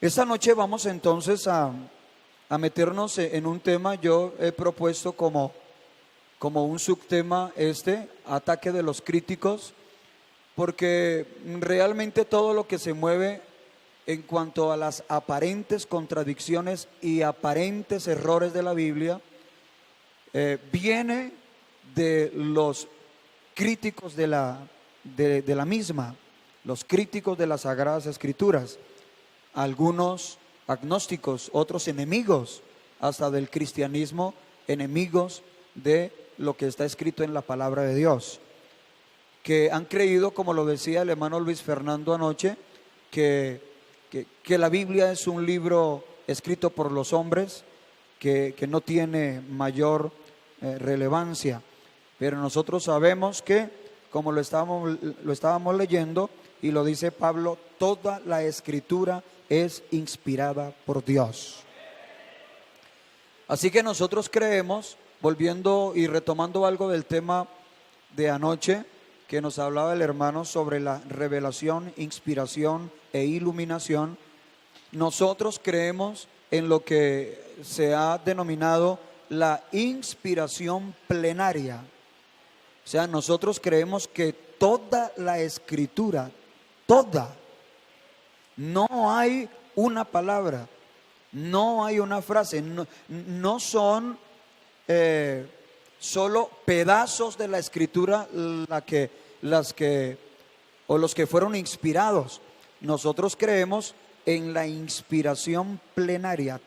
Esta noche vamos entonces a meternos en un tema. Yo he propuesto como un subtema ataque de los críticos, porque realmente todo lo que se mueve en cuanto a las aparentes contradicciones y aparentes errores de la Biblia viene de los críticos de la misma, los críticos de las Sagradas Escrituras, algunos agnósticos, otros enemigos hasta del cristianismo, enemigos de lo que está escrito en la palabra de Dios, que han creído, como lo decía el hermano Luis Fernando anoche, que la Biblia es un libro escrito por los hombres, que no tiene mayor relevancia. Pero nosotros sabemos que, como lo estábamos leyendo, y lo dice Pablo, toda la Escritura es inspirada por Dios. Así que nosotros creemos, volviendo y retomando algo del tema de anoche, que nos hablaba el hermano sobre la revelación, inspiración e iluminación, nosotros creemos en lo que se ha denominado la inspiración plenaria. O sea, nosotros creemos que toda la Escritura, toda, no hay una palabra, no hay una frase, no son solo pedazos de la Escritura los que fueron inspirados. Nosotros creemos en la inspiración plenaria.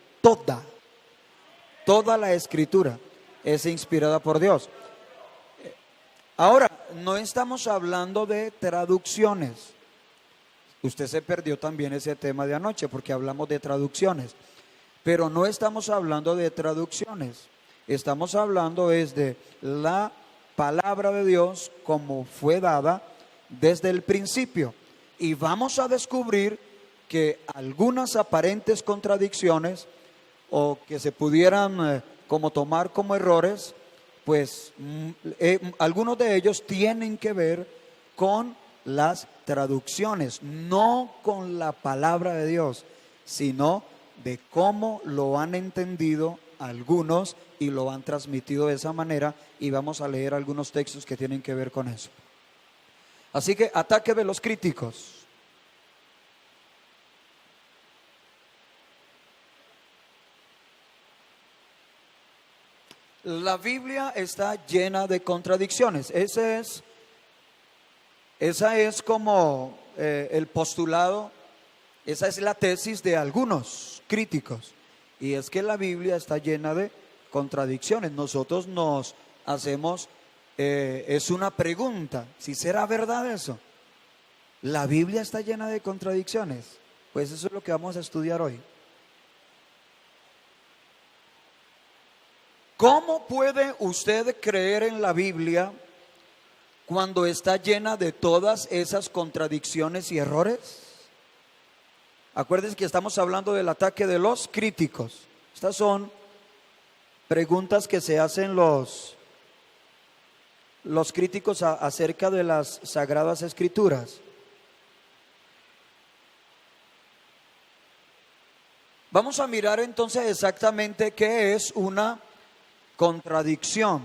Toda la Escritura es inspirada por Dios. Ahora, no estamos hablando de traducciones. Usted se perdió también ese tema de anoche porque hablamos de traducciones. Pero no estamos hablando de traducciones. Estamos hablando de la palabra de Dios como fue dada desde el principio. Y vamos a descubrir que algunas aparentes contradicciones o que se pudieran como tomar como errores, pues algunos de ellos tienen que ver con las traducciones, no con la palabra de Dios, sino de cómo lo han entendido algunos y lo han transmitido de esa manera, y vamos a leer algunos textos que tienen que ver con eso. Así que ataque de los críticos. La Biblia está llena de contradicciones. Esa es como el postulado, esa es la tesis de algunos críticos. Y es que la Biblia está llena de contradicciones. Nosotros nos hacemos, es una pregunta, si será verdad eso. ¿La Biblia está llena de contradicciones? Pues eso es lo que vamos a estudiar hoy. ¿Cómo puede usted creer en la Biblia cuando está llena de todas esas contradicciones y errores? Acuérdense que estamos hablando del ataque de los críticos. Estas son preguntas que se hacen los críticos acerca de las Sagradas Escrituras. Vamos a mirar entonces exactamente qué es una contradicción,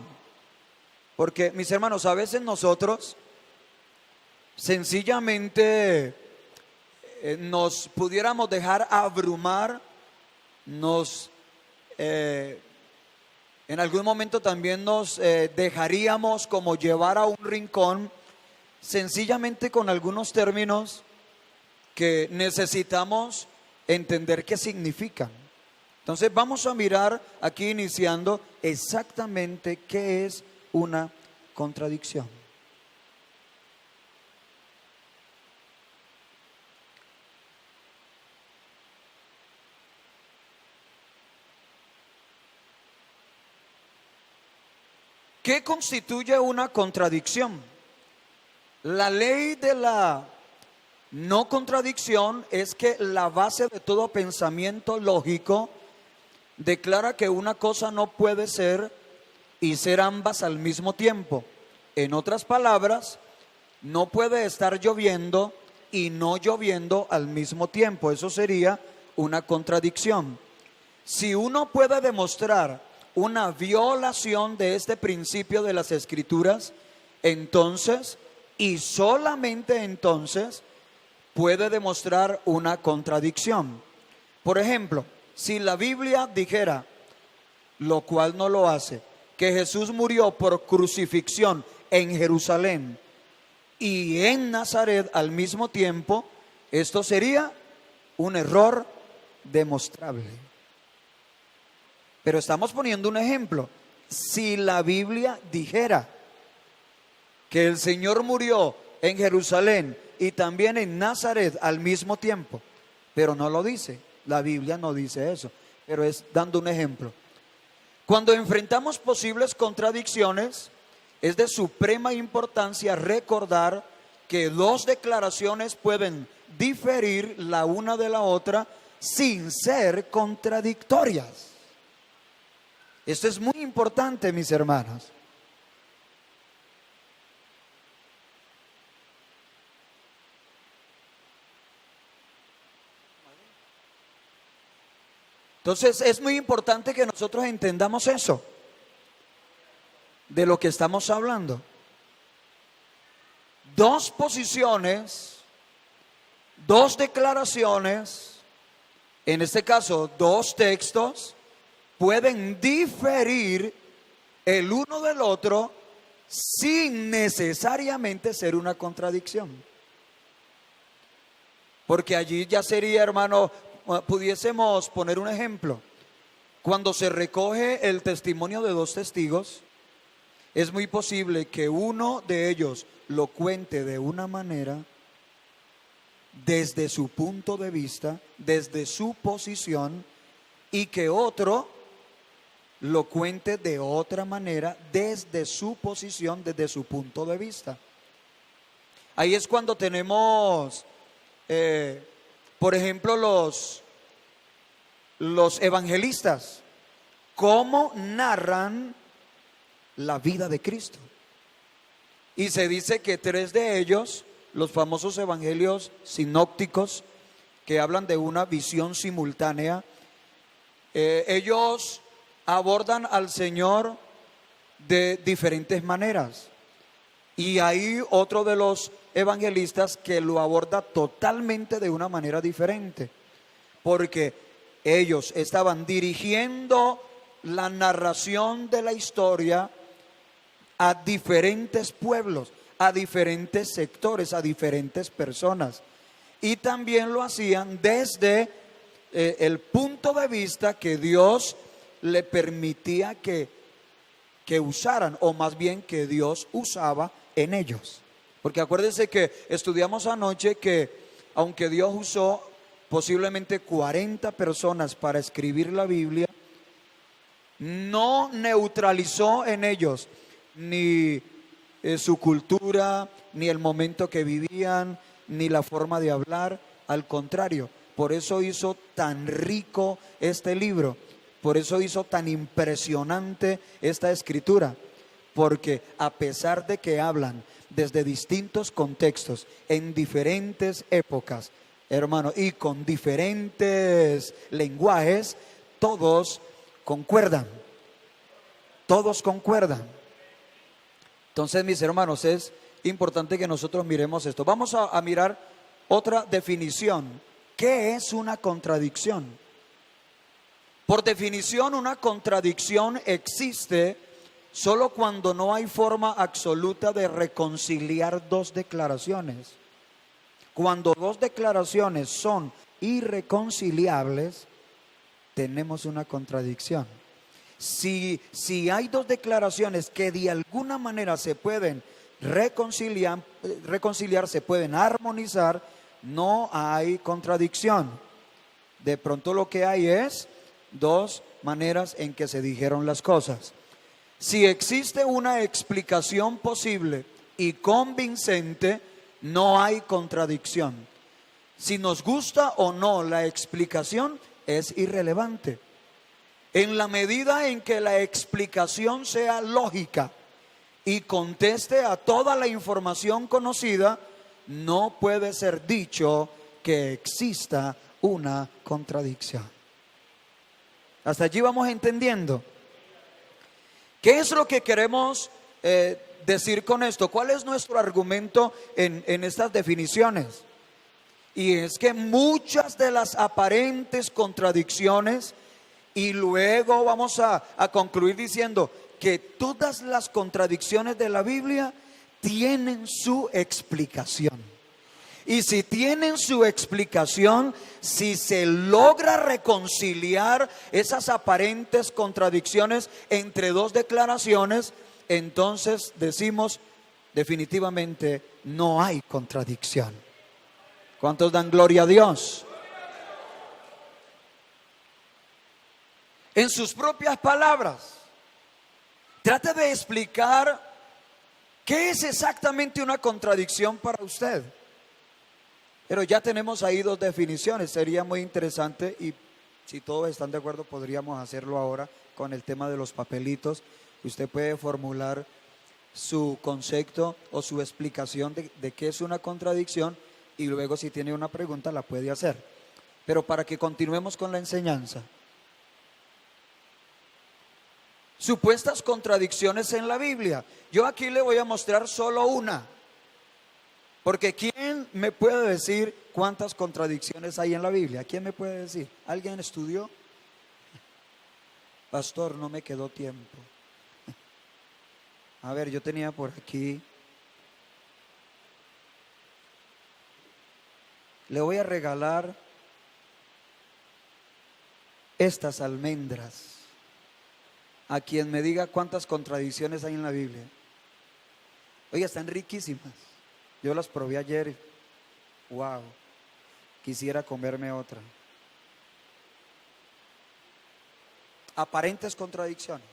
porque mis hermanos, a veces nosotros sencillamente nos pudiéramos dejar abrumar, en algún momento también nos dejaríamos como llevar a un rincón, sencillamente con algunos términos que necesitamos entender qué significan. Entonces vamos a mirar aquí iniciando exactamente qué es una contradicción. ¿Qué constituye una contradicción? La ley de la no contradicción es que la base de todo pensamiento lógico declara que una cosa no puede ser y ser ambas al mismo tiempo. En otras palabras, no puede estar lloviendo y no lloviendo al mismo tiempo. Eso sería una contradicción. Si uno puede demostrar una violación de este principio de las Escrituras, entonces, y solamente entonces, puede demostrar una contradicción. Por ejemplo, si la Biblia dijera, lo cual no lo hace, que Jesús murió por crucifixión en Jerusalén y en Nazaret al mismo tiempo, esto sería un error demostrable. Pero estamos poniendo un ejemplo. Si la Biblia dijera que el Señor murió en Jerusalén y también en Nazaret al mismo tiempo, pero no lo dice, la Biblia no dice eso, pero es dando un ejemplo. Cuando enfrentamos posibles contradicciones, es de suprema importancia recordar que dos declaraciones pueden diferir la una de la otra sin ser contradictorias. Esto es muy importante, mis hermanos. Entonces es muy importante que nosotros entendamos eso, de lo que estamos hablando. Dos posiciones, dos declaraciones, en este caso dos textos, pueden diferir el uno del otro sin necesariamente ser una contradicción. Porque allí ya sería, hermano, pudiésemos poner un ejemplo. Cuando se recoge el testimonio de dos testigos, es muy posible que uno de ellos lo cuente de una manera, desde su punto de vista, desde su posición, y que otro lo cuente de otra manera, desde su posición, desde su punto de vista. Ahí es cuando tenemos, por ejemplo, los evangelistas, cómo narran la vida de Cristo. Y se dice que tres de ellos, los famosos evangelios sinópticos, que hablan de una visión simultánea, ellos abordan al Señor de diferentes maneras. Y hay otro de los evangelistas que lo aborda totalmente de una manera diferente, porque ellos estaban dirigiendo la narración de la historia a diferentes pueblos, a diferentes sectores, a diferentes personas. Y también lo hacían desde el punto de vista que Dios le permitía que usaran, o más bien que Dios usaba en ellos. Porque acuérdense que estudiamos anoche que aunque Dios usó posiblemente 40 personas para escribir la Biblia, no neutralizó en ellos ni su cultura, ni el momento que vivían, ni la forma de hablar. Al contrario, por eso hizo tan rico este libro, por eso hizo tan impresionante esta escritura, porque a pesar de que hablan desde distintos contextos, en diferentes épocas, hermano, y con diferentes lenguajes, todos concuerdan, todos concuerdan. Entonces, mis hermanos, es importante que nosotros miremos esto. Vamos a mirar otra definición. ¿Qué es una contradicción? Por definición, una contradicción existe solo cuando no hay forma absoluta de reconciliar dos declaraciones. Cuando dos declaraciones son irreconciliables, tenemos una contradicción. Si hay dos declaraciones que de alguna manera se pueden reconciliar, se pueden armonizar, no hay contradicción. De pronto lo que hay es dos maneras en que se dijeron las cosas. Si existe una explicación posible y convincente, no hay contradicción. Si nos gusta o no la explicación, es irrelevante. En la medida en que la explicación sea lógica y conteste a toda la información conocida, no puede ser dicho que exista una contradicción. Hasta allí vamos entendiendo. ¿Qué es lo que queremos decir con esto? ¿Cuál es nuestro argumento en estas definiciones? Y es que muchas de las aparentes contradicciones, y luego vamos a concluir diciendo que todas las contradicciones de la Biblia tienen su explicación. Y si tienen su explicación, si se logra reconciliar esas aparentes contradicciones entre dos declaraciones, entonces decimos definitivamente no hay contradicción. ¿Cuántos dan gloria a Dios? En sus propias palabras, trate de explicar qué es exactamente una contradicción para usted. Pero ya tenemos ahí dos definiciones. Sería muy interesante, y si todos están de acuerdo podríamos hacerlo ahora con el tema de los papelitos. Usted puede formular su concepto o su explicación de qué es una contradicción, y luego si tiene una pregunta la puede hacer. Pero para que continuemos con la enseñanza, supuestas contradicciones en la Biblia. Yo aquí le voy a mostrar solo una. Porque ¿quién me puede decir cuántas contradicciones hay en la Biblia? ¿Quién me puede decir? ¿Alguien estudió? Pastor, no me quedó tiempo. A ver, yo tenía por aquí. Le voy a regalar estas almendras a quien me diga cuántas contradicciones hay en la Biblia. Oiga, están riquísimas. Yo las probé ayer. Wow, quisiera comerme otra. Aparentes contradicciones.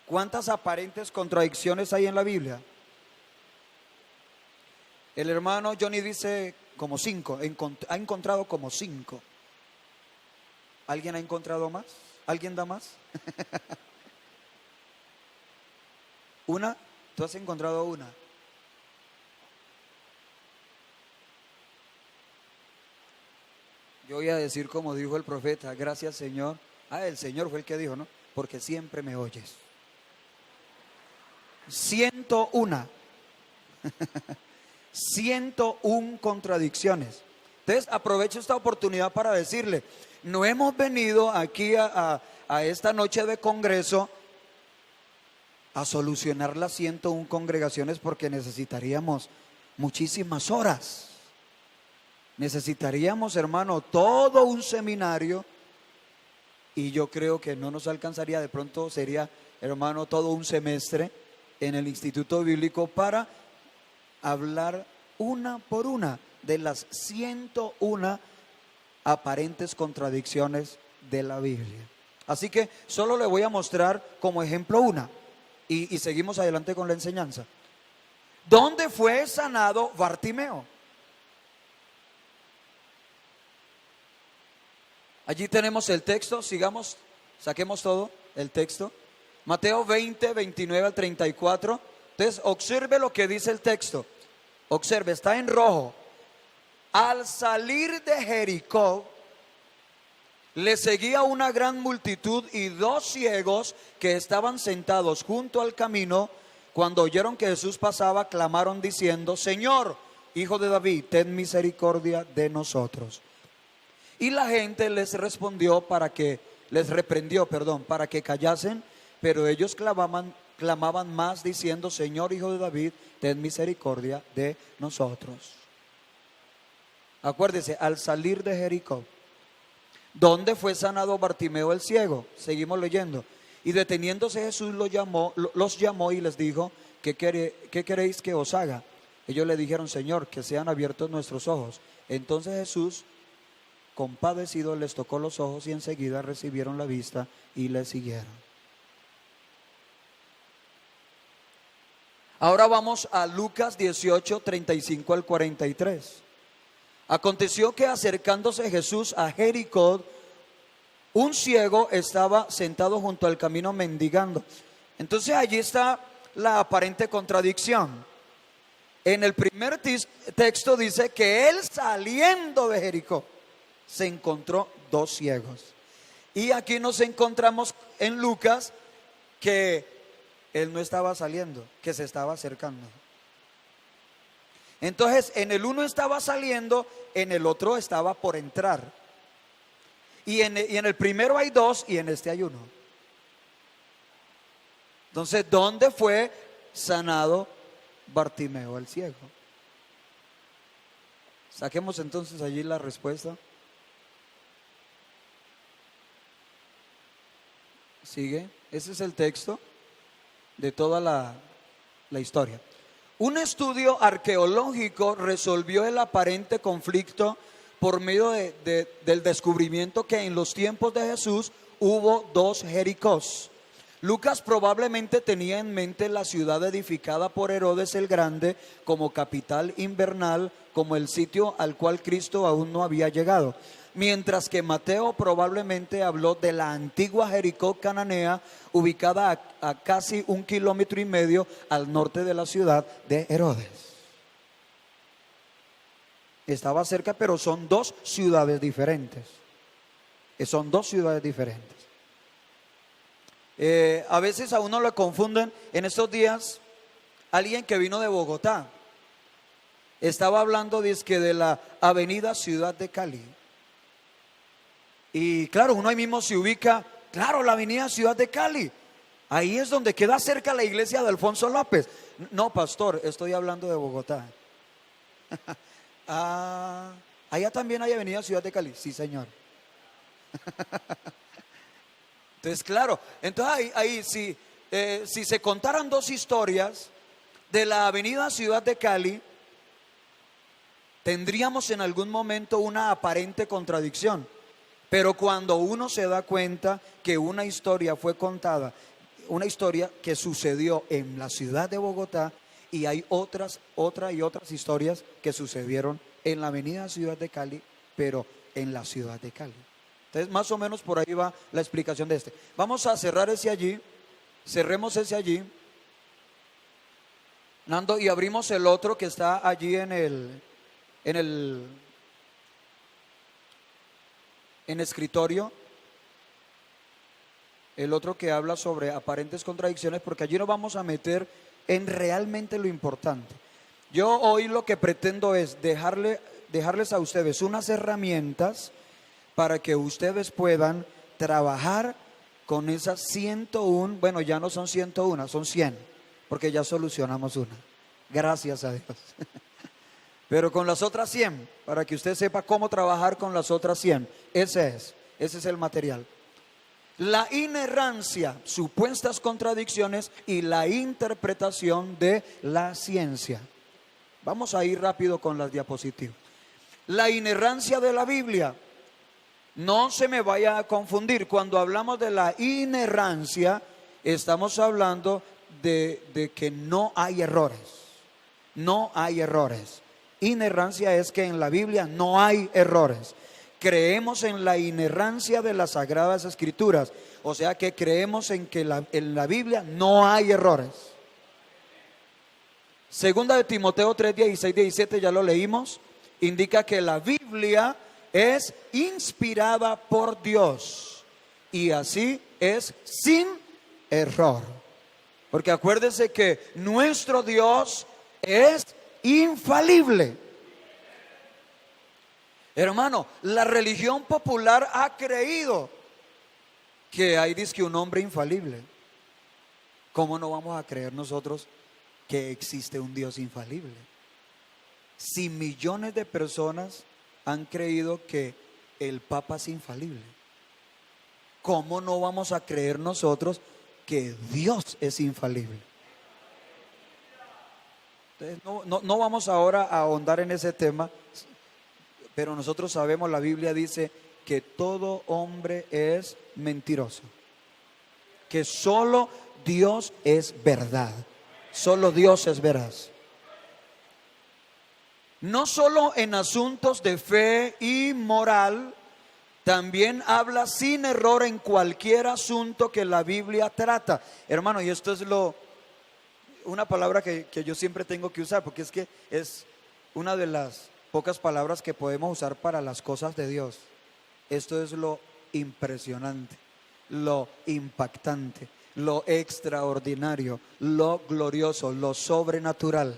¿Cuántas aparentes contradicciones hay en la Biblia? El hermano Johnny dice como 5. Ha encontrado como 5. ¿Alguien ha encontrado más? ¿Alguien da más? ¿Una? ¿Tú has encontrado una? Yo voy a decir como dijo el profeta: gracias, Señor. El Señor fue el que dijo, ¿no? Porque siempre me oyes. 101. 101 contradicciones. Entonces aprovecho esta oportunidad para decirle: no hemos venido aquí a esta noche de congreso a solucionar las 101 congregaciones, porque necesitaríamos muchísimas horas. Necesitaríamos, hermano, todo un seminario, y yo creo que no nos alcanzaría. De pronto sería, hermano, todo un semestre en el Instituto Bíblico para hablar una por una de las 101 aparentes contradicciones de la Biblia. Así que solo le voy a mostrar como ejemplo una, y seguimos adelante con la enseñanza. ¿Dónde fue sanado Bartimeo? Allí tenemos el texto. Sigamos, saquemos todo el texto. Mateo 20, 29 al 34. Entonces observe lo que dice el texto. Observe, está en rojo. Al salir de Jericó, le seguía una gran multitud, y 2 ciegos que estaban sentados junto al camino, cuando oyeron que Jesús pasaba, clamaron diciendo: Señor, Hijo de David, ten misericordia de nosotros. Y la gente les reprendió para que callasen, pero ellos clamaban más diciendo: Señor, Hijo de David, ten misericordia de nosotros. Acuérdese, al salir de Jericó, ¿dónde fue sanado Bartimeo el ciego? Seguimos leyendo. Y deteniéndose Jesús los llamó y les dijo: ¿Qué queréis que os haga? Ellos le dijeron: Señor, que sean abiertos nuestros ojos. Entonces Jesús, compadecido, les tocó los ojos, y enseguida recibieron la vista y le siguieron. Ahora vamos a Lucas 18, 35 al 43. Aconteció que, acercándose Jesús a Jericó, un ciego estaba sentado junto al camino mendigando. Entonces allí está la aparente contradicción. En el primer texto dice que él saliendo de Jericó se encontró dos ciegos. Y aquí nos encontramos en Lucas que él no estaba saliendo, que se estaba acercando. Entonces en el uno estaba saliendo, en el otro estaba por entrar. Y en el primero hay dos y en este hay uno. Entonces, ¿dónde fue sanado Bartimeo el ciego? Saquemos entonces allí la respuesta. Sigue. Ese es el texto de toda la historia. Un estudio arqueológico resolvió el aparente conflicto por medio del descubrimiento que en los tiempos de Jesús hubo dos Jericós. Lucas probablemente tenía en mente la ciudad edificada por Herodes el Grande como capital invernal, como el sitio al cual Cristo aún no había llegado. Mientras que Mateo probablemente habló de la antigua Jericó cananea, ubicada a casi 1,5 kilómetros al norte de la ciudad de Herodes. Estaba cerca, pero son dos ciudades diferentes. Son dos ciudades diferentes. A veces a uno le confunden. En estos días, alguien que vino de Bogotá estaba hablando de la avenida Ciudad de Cali. Y claro, uno ahí mismo se ubica, claro, la avenida Ciudad de Cali. Ahí es donde queda cerca la iglesia de Alfonso López. No, pastor, estoy hablando de Bogotá. Allá también hay avenida Ciudad de Cali. Sí, señor. Entonces, claro, entonces ahí si se contaran dos historias de la avenida Ciudad de Cali, tendríamos en algún momento una aparente contradicción. Pero cuando uno se da cuenta que una historia fue contada, una historia que sucedió en la ciudad de Bogotá, y hay otras historias que sucedieron en la avenida Ciudad de Cali, pero en la ciudad de Cali. Entonces, más o menos por ahí va la explicación de este. Vamos a cerrar ese allí, cerremos ese allí, Nando, y abrimos el otro que está allí en el escritorio, el otro que habla sobre aparentes contradicciones, porque allí nos vamos a meter en realmente lo importante. Yo hoy lo que pretendo es dejarles a ustedes unas herramientas para que ustedes puedan trabajar con esas 101, bueno, ya no son 101, son 100, porque ya solucionamos una, gracias a Dios. Pero con las otras 100, para que usted sepa cómo trabajar con las otras 100, ese es el material. La inerrancia, supuestas contradicciones y la interpretación de la ciencia. Vamos a ir rápido con las diapositivas. La inerrancia de la Biblia. No se me vaya a confundir. Cuando hablamos de la inerrancia, estamos hablando de que no hay errores. No hay errores. Inerrancia es que en la Biblia no hay errores. Creemos en la inerrancia de las Sagradas Escrituras. O sea que creemos en que en la Biblia no hay errores. Segunda de Timoteo 3, 16, 17, ya lo leímos. Indica que la Biblia es inspirada por Dios y así es sin error. Porque acuérdense que nuestro Dios es infalible. Hermano, la religión popular ha creído que hay un hombre infalible. ¿Cómo no vamos a creer nosotros que existe un Dios infalible? Si millones de personas han creído que el Papa es infalible, ¿cómo no vamos a creer nosotros que Dios es infalible? Entonces, no vamos ahora a ahondar en ese tema, pero nosotros sabemos, la Biblia dice que todo hombre es mentiroso, que solo Dios es verdad, solo Dios es veraz. No solo en asuntos de fe y moral, también habla sin error en cualquier asunto que la Biblia trata. Hermano, y esto es una palabra que yo siempre tengo que usar, porque es que es una de las pocas palabras que podemos usar para las cosas de Dios. Esto es lo impresionante, lo impactante, lo extraordinario, lo glorioso, lo sobrenatural.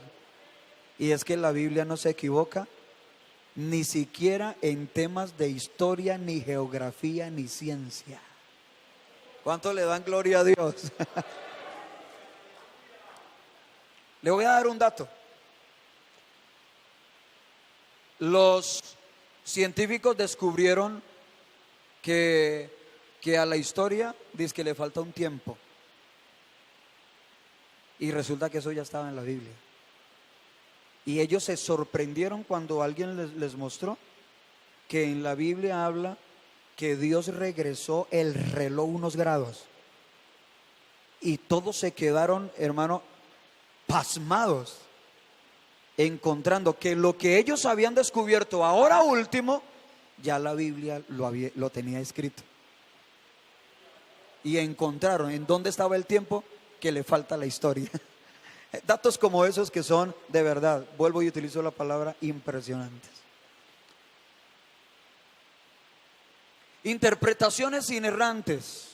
Y es que la Biblia no se equivoca, ni siquiera en temas de historia, ni geografía, ni ciencia. ¿Cuánto le dan gloria a Dios? Le voy a dar un dato. Los científicos descubrieron que a la historia dice que le falta un tiempo. Y resulta que eso ya estaba en la Biblia. Y ellos se sorprendieron cuando alguien les mostró que en la Biblia habla que Dios regresó el reloj unos grados. Y todos se quedaron, hermano, pasmados, encontrando que lo que ellos habían descubierto ahora último, ya la Biblia lo tenía escrito. Y encontraron en dónde estaba el tiempo que le falta la historia. Datos como esos que son de verdad, vuelvo y utilizo la palabra, impresionantes. Interpretaciones inerrantes.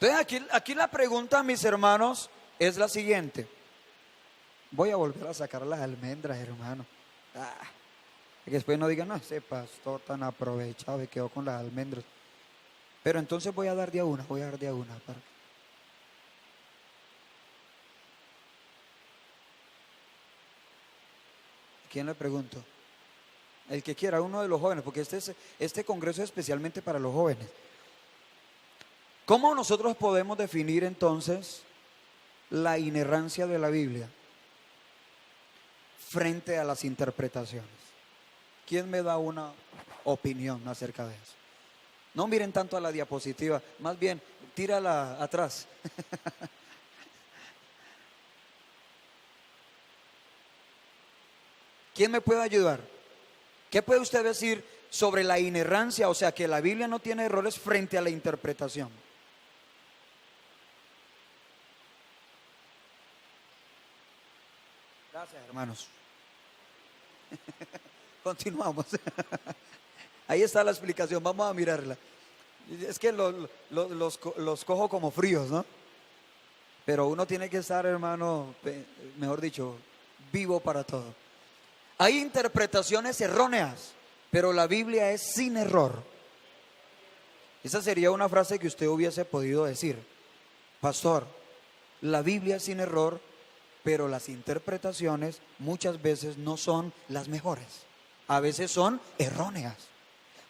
Entonces aquí la pregunta, mis hermanos, es la siguiente. Voy a volver a sacar las almendras, hermano. Que después no digan, no, ese pastor tan aprovechado y quedó con las almendras. Pero entonces voy a dar de a una. ¿Quién le pregunto? El que quiera, uno de los jóvenes, porque este congreso es especialmente para los jóvenes. ¿Cómo nosotros podemos definir entonces la inerrancia de la Biblia frente a las interpretaciones? ¿Quién me da una opinión acerca de eso? No miren tanto a la diapositiva, más bien tírala atrás. ¿Quién me puede ayudar? ¿Qué puede usted decir sobre la inerrancia? O sea, que la Biblia no tiene errores frente a la interpretación. Gracias, hermanos. Continuamos. Ahí está la explicación, vamos a mirarla. Es que los cojo como fríos, ¿no? Pero uno tiene que estar, hermano, mejor dicho, vivo para todo. Hay interpretaciones erróneas, pero la Biblia es sin error. Esa sería una frase que usted hubiese podido decir: pastor, la Biblia es sin error, pero las interpretaciones muchas veces no son las mejores. A veces son erróneas.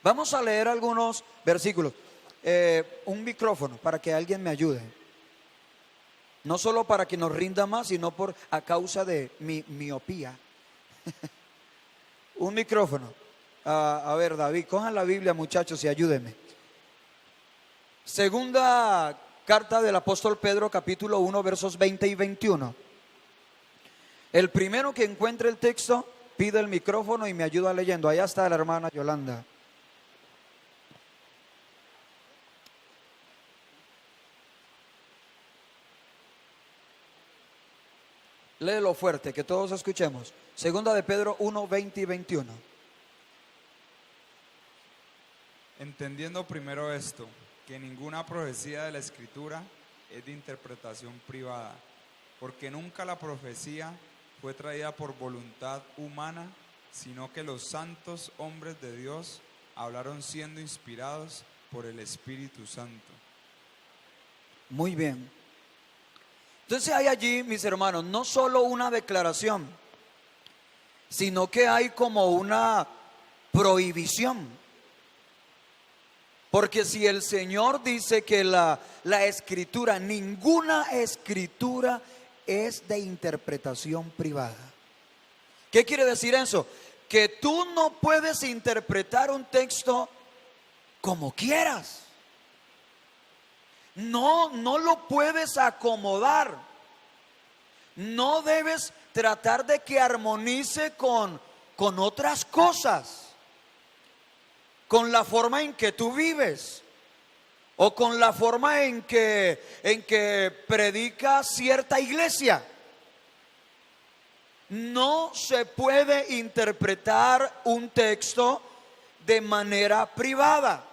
Vamos a leer algunos versículos. Un micrófono para que alguien me ayude. No solo para que nos rinda más, sino a causa de mi miopía. Un micrófono. A ver, David, cojan la Biblia, muchachos, y ayúdenme. Segunda carta del apóstol Pedro, capítulo 1, versos 20 y 21. El primero que encuentre el texto, pide el micrófono y me ayuda leyendo. Allá está la hermana Yolanda. Léelo fuerte, que todos escuchemos. Segunda de Pedro 1, 20 y 21. Entendiendo primero esto, que ninguna profecía de la Escritura es de interpretación privada, porque nunca la profecía fue traída por voluntad humana, sino que los santos hombres de Dios hablaron siendo inspirados por el Espíritu Santo. Muy bien. Entonces hay allí, mis hermanos, no solo una declaración, sino que hay como una prohibición. Porque si el Señor dice que la escritura, ninguna escritura es de interpretación privada. ¿Qué quiere decir eso? Que tú no puedes interpretar un texto como quieras. No lo puedes acomodar. No debes tratar de que armonice con otras cosas, con la forma en que tú vives. o con la forma en que predica cierta iglesia. No se puede interpretar un texto de manera privada.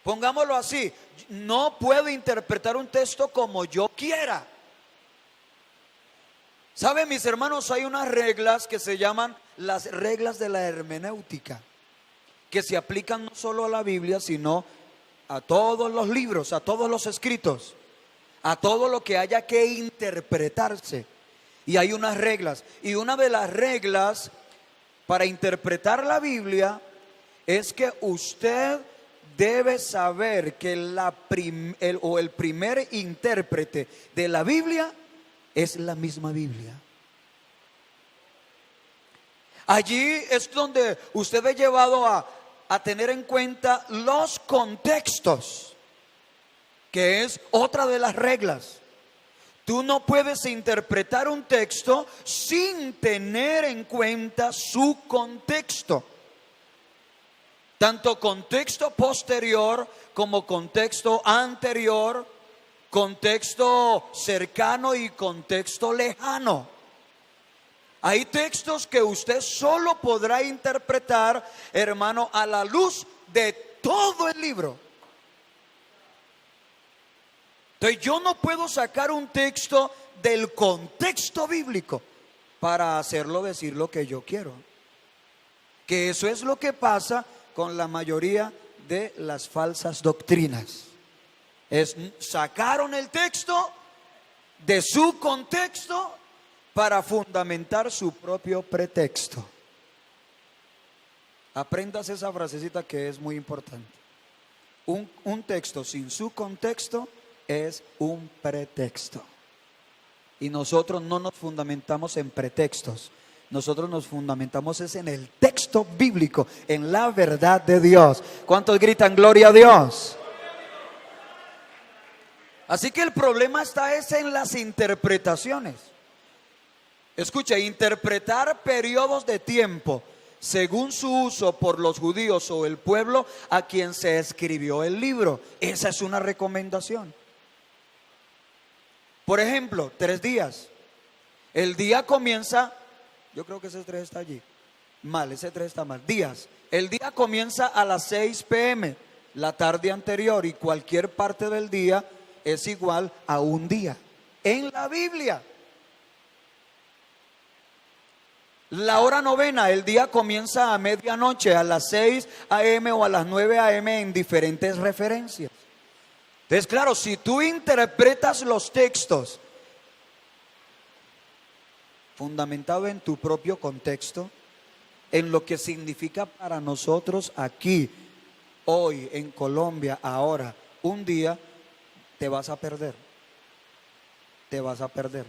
Pongámoslo así, no puedo interpretar un texto como yo quiera. ¿Saben, mis hermanos? Hay unas reglas que se llaman las reglas de la hermenéutica, que se aplican no solo a la Biblia, sino a todos los libros, a todos los escritos, a todo lo que haya que interpretarse. Y hay unas reglas, y una de las reglas para interpretar la Biblia es que usted debe saber que el primer intérprete de la Biblia es la misma Biblia. Allí es donde usted es llevado a tener en cuenta los contextos, que es otra de las reglas. Tú no puedes interpretar un texto sin tener en cuenta su contexto. Tanto contexto posterior como contexto anterior, contexto cercano y contexto lejano. Hay textos que usted solo podrá interpretar, hermano, a la luz de todo el libro. Entonces yo no puedo sacar un texto del contexto bíblico para hacerlo decir lo que yo quiero. Que eso es lo que pasa con la mayoría de las falsas doctrinas. Sacaron el texto de su contexto para fundamentar su propio pretexto. Aprendas esa frasecita que es muy importante. Un texto sin su contexto es un pretexto. Y nosotros no nos fundamentamos en pretextos. Nosotros nos fundamentamos es en el texto bíblico, en la verdad de Dios. ¿Cuántos gritan gloria a Dios? Así que el problema está es en las interpretaciones. Escucha, interpretar periodos de tiempo según su uso por los judíos o el pueblo a quien se escribió el libro. Esa es una recomendación. Por ejemplo, 3 días. El día comienza, yo creo que ese 3 está allí. Mal, ese 3 está mal. Días. El día comienza a las 6 p.m. la tarde anterior, y cualquier parte del día es igual a un día. En la Biblia. La hora novena, el día comienza a medianoche, a las 6 a.m. o a las 9 a.m. en diferentes referencias. Entonces, claro, si tú interpretas los textos fundamentado en tu propio contexto, en lo que significa para nosotros aquí, hoy, en Colombia, ahora, un día, te vas a perder. Te vas a perder.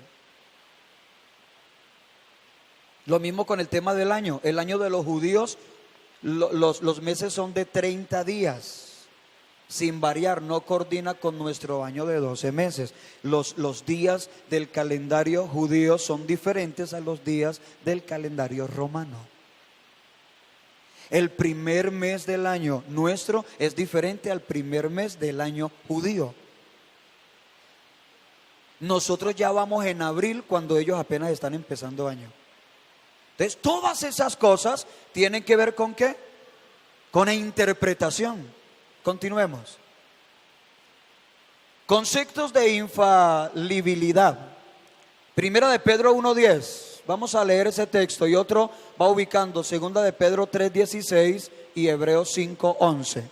Lo mismo con el tema del año. El año de los judíos, los meses son de 30 días. Sin variar, no coordina con nuestro año de 12 meses. Los días del calendario judío son diferentes a los días del calendario romano. El primer mes del año nuestro es diferente al primer mes del año judío. Nosotros ya vamos en abril cuando ellos apenas están empezando año. Entonces, todas esas cosas tienen que ver ¿con qué? Con la interpretación. Continuemos. Conceptos de infalibilidad. Primera de Pedro 1:10. Vamos a leer ese texto, y otro va ubicando Segunda de Pedro 3:16 y Hebreos 5:11.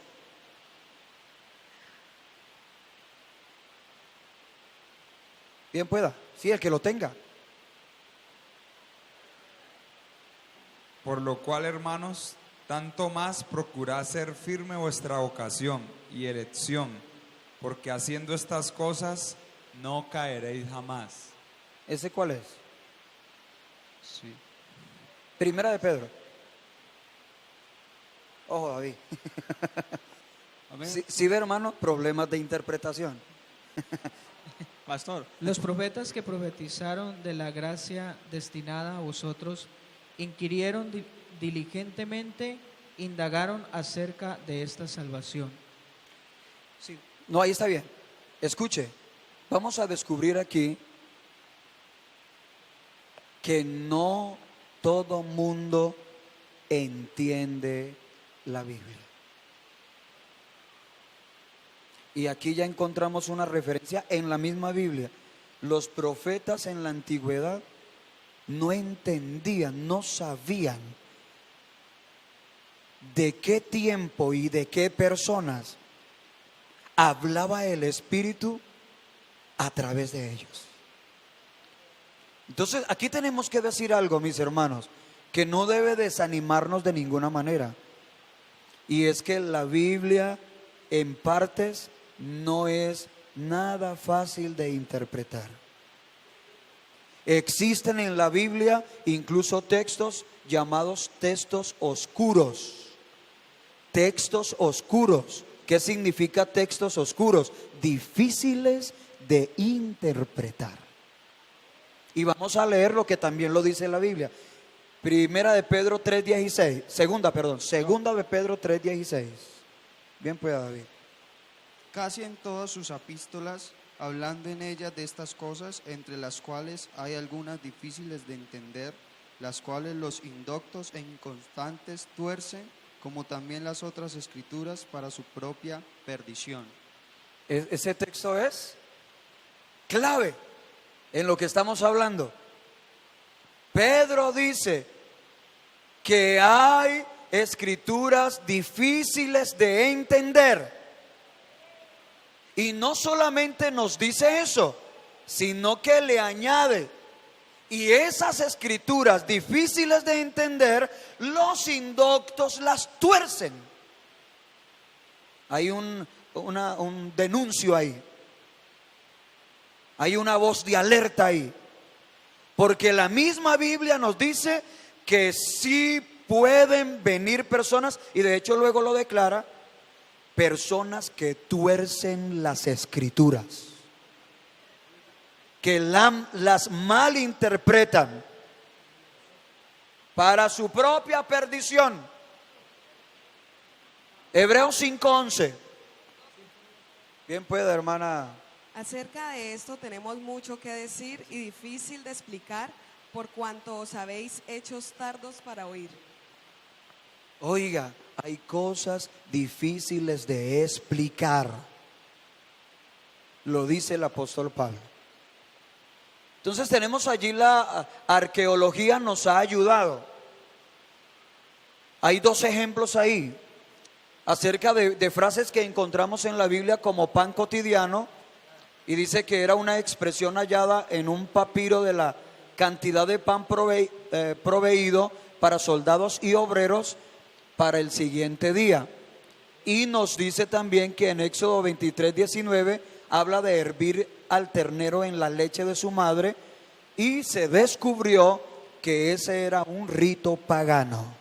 Bien pueda, sí, el que lo tenga. Por lo cual, hermanos, tanto más procurad ser firme vuestra vocación y elección, porque haciendo estas cosas no caeréis jamás. ¿Ese cuál es? Sí. Primera de Pedro. Ojo, David. Sí, ve, hermano, problemas de interpretación. Pastor, Los profetas que profetizaron de la gracia destinada a vosotros inquirieron diligentemente, indagaron acerca de esta salvación. Sí. No, ahí está bien. Escuche, vamos a descubrir aquí que no todo mundo entiende la Biblia. Y aquí ya encontramos una referencia en la misma Biblia. Los profetas en la antigüedad no entendían, no sabían de qué tiempo y de qué personas hablaba el Espíritu a través de ellos. Entonces aquí tenemos que decir algo, mis hermanos, que no debe desanimarnos de ninguna manera. Y es que la Biblia en partes no es nada fácil de interpretar. Existen en la Biblia incluso textos llamados textos oscuros. Textos oscuros. ¿Qué significa textos oscuros? Difíciles de interpretar. Y vamos a leer lo que también lo dice la Biblia. Segunda de Pedro 3:16. Bien pueda, David. Casi en todas sus epístolas, hablando en ellas de estas cosas, entre las cuales hay algunas difíciles de entender, las cuales los indoctos e inconstantes tuercen, como también las otras escrituras, para su propia perdición. Ese texto es clave en lo que estamos hablando. Pedro dice que hay escrituras difíciles de entender. Y no solamente nos dice eso, sino que le añade: y esas escrituras difíciles de entender, los indoctos las tuercen. Hay un denuncio ahí. Hay una voz de alerta ahí. Porque la misma Biblia nos dice que sí pueden venir personas, y de hecho luego lo declara, personas que tuercen las escrituras, que las malinterpretan para su propia perdición. Hebreos 5:11. Bien puede, hermana. Acerca de esto tenemos mucho que decir y difícil de explicar, por cuanto os habéis hechos tardos para oír. Oiga, hay cosas difíciles de explicar. Lo dice el apóstol Pablo. Entonces tenemos allí la arqueología nos ha ayudado. Hay dos ejemplos ahí acerca de frases que encontramos en la Biblia como pan cotidiano, y dice que era una expresión hallada en un papiro de la cantidad de pan proveído para soldados y obreros para el siguiente día. Y nos dice también que en Éxodo 23:19 habla de hervir al ternero en la leche de su madre, y se descubrió que ese era un rito pagano.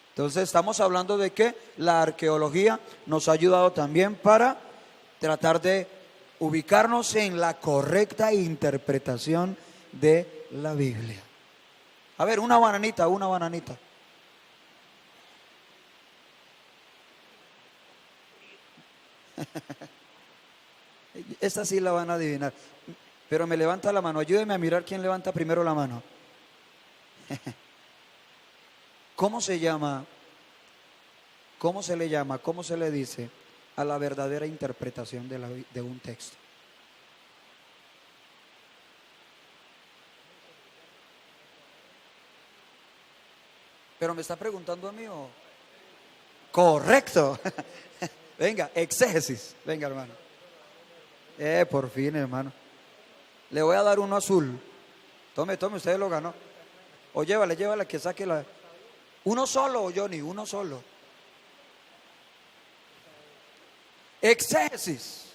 Entonces estamos hablando de que la arqueología nos ha ayudado también para tratar de ubicarnos en la correcta interpretación de la Biblia. A ver, una bananita. Esta sí la van a adivinar, pero me levanta la mano. Ayúdeme a mirar quién levanta primero la mano. ¿Cómo se llama? ¿Cómo se le llama? ¿Cómo se le dice a la verdadera interpretación de un texto? ¿Pero me está preguntando a mí o? Correcto. Venga, exégesis. Venga, hermano. Por fin, hermano. Le voy a dar uno azul. Tome, usted lo ganó. O llévale que saque la. Uno solo, Johnny, uno solo. Exégesis.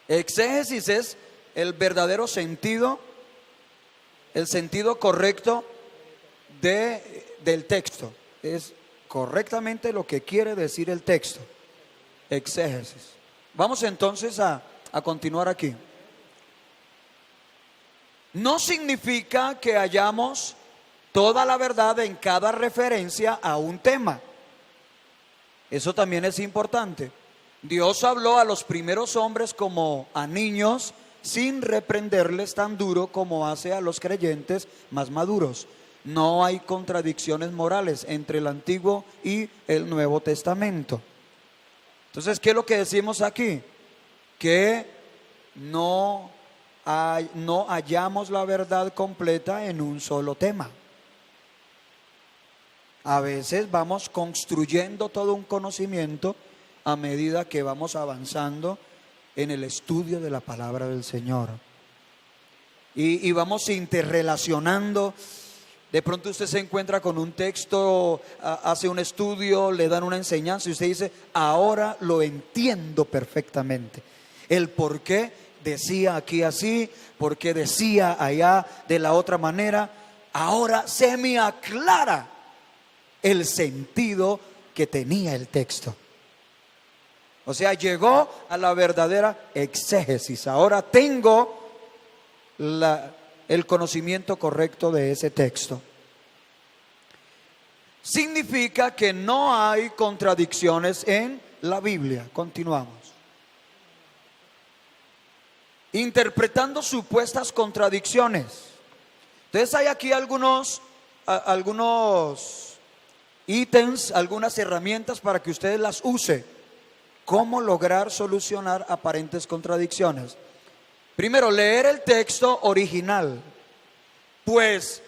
Exégesis es el verdadero sentido, el sentido correcto del texto. Es correctamente lo que quiere decir el texto. Exégesis. Vamos entonces a continuar aquí. No significa que hayamos toda la verdad en cada referencia a un tema. Eso también es importante. Dios habló a los primeros hombres como a niños, sin reprenderles tan duro como hace a los creyentes más maduros. No hay contradicciones morales entre el Antiguo y el Nuevo Testamento. Entonces, ¿qué es lo que decimos aquí? Que no hallamos la verdad completa en un solo tema. A veces vamos construyendo todo un conocimiento a medida que vamos avanzando en el estudio de la palabra del Señor. Y vamos interrelacionando. De pronto usted se encuentra con un texto, hace un estudio, le dan una enseñanza y usted dice, ahora lo entiendo perfectamente. El por qué decía aquí así, por qué decía allá de la otra manera, ahora se me aclara el sentido que tenía el texto. O sea, llegó a la verdadera exégesis. Ahora tengo el conocimiento correcto de ese texto. Significa que no hay contradicciones en la Biblia. Continuamos. Interpretando supuestas contradicciones. Entonces hay aquí algunos ítems, algunas herramientas para que ustedes las use. ¿Cómo lograr solucionar aparentes contradicciones? Primero, leer el texto original, pues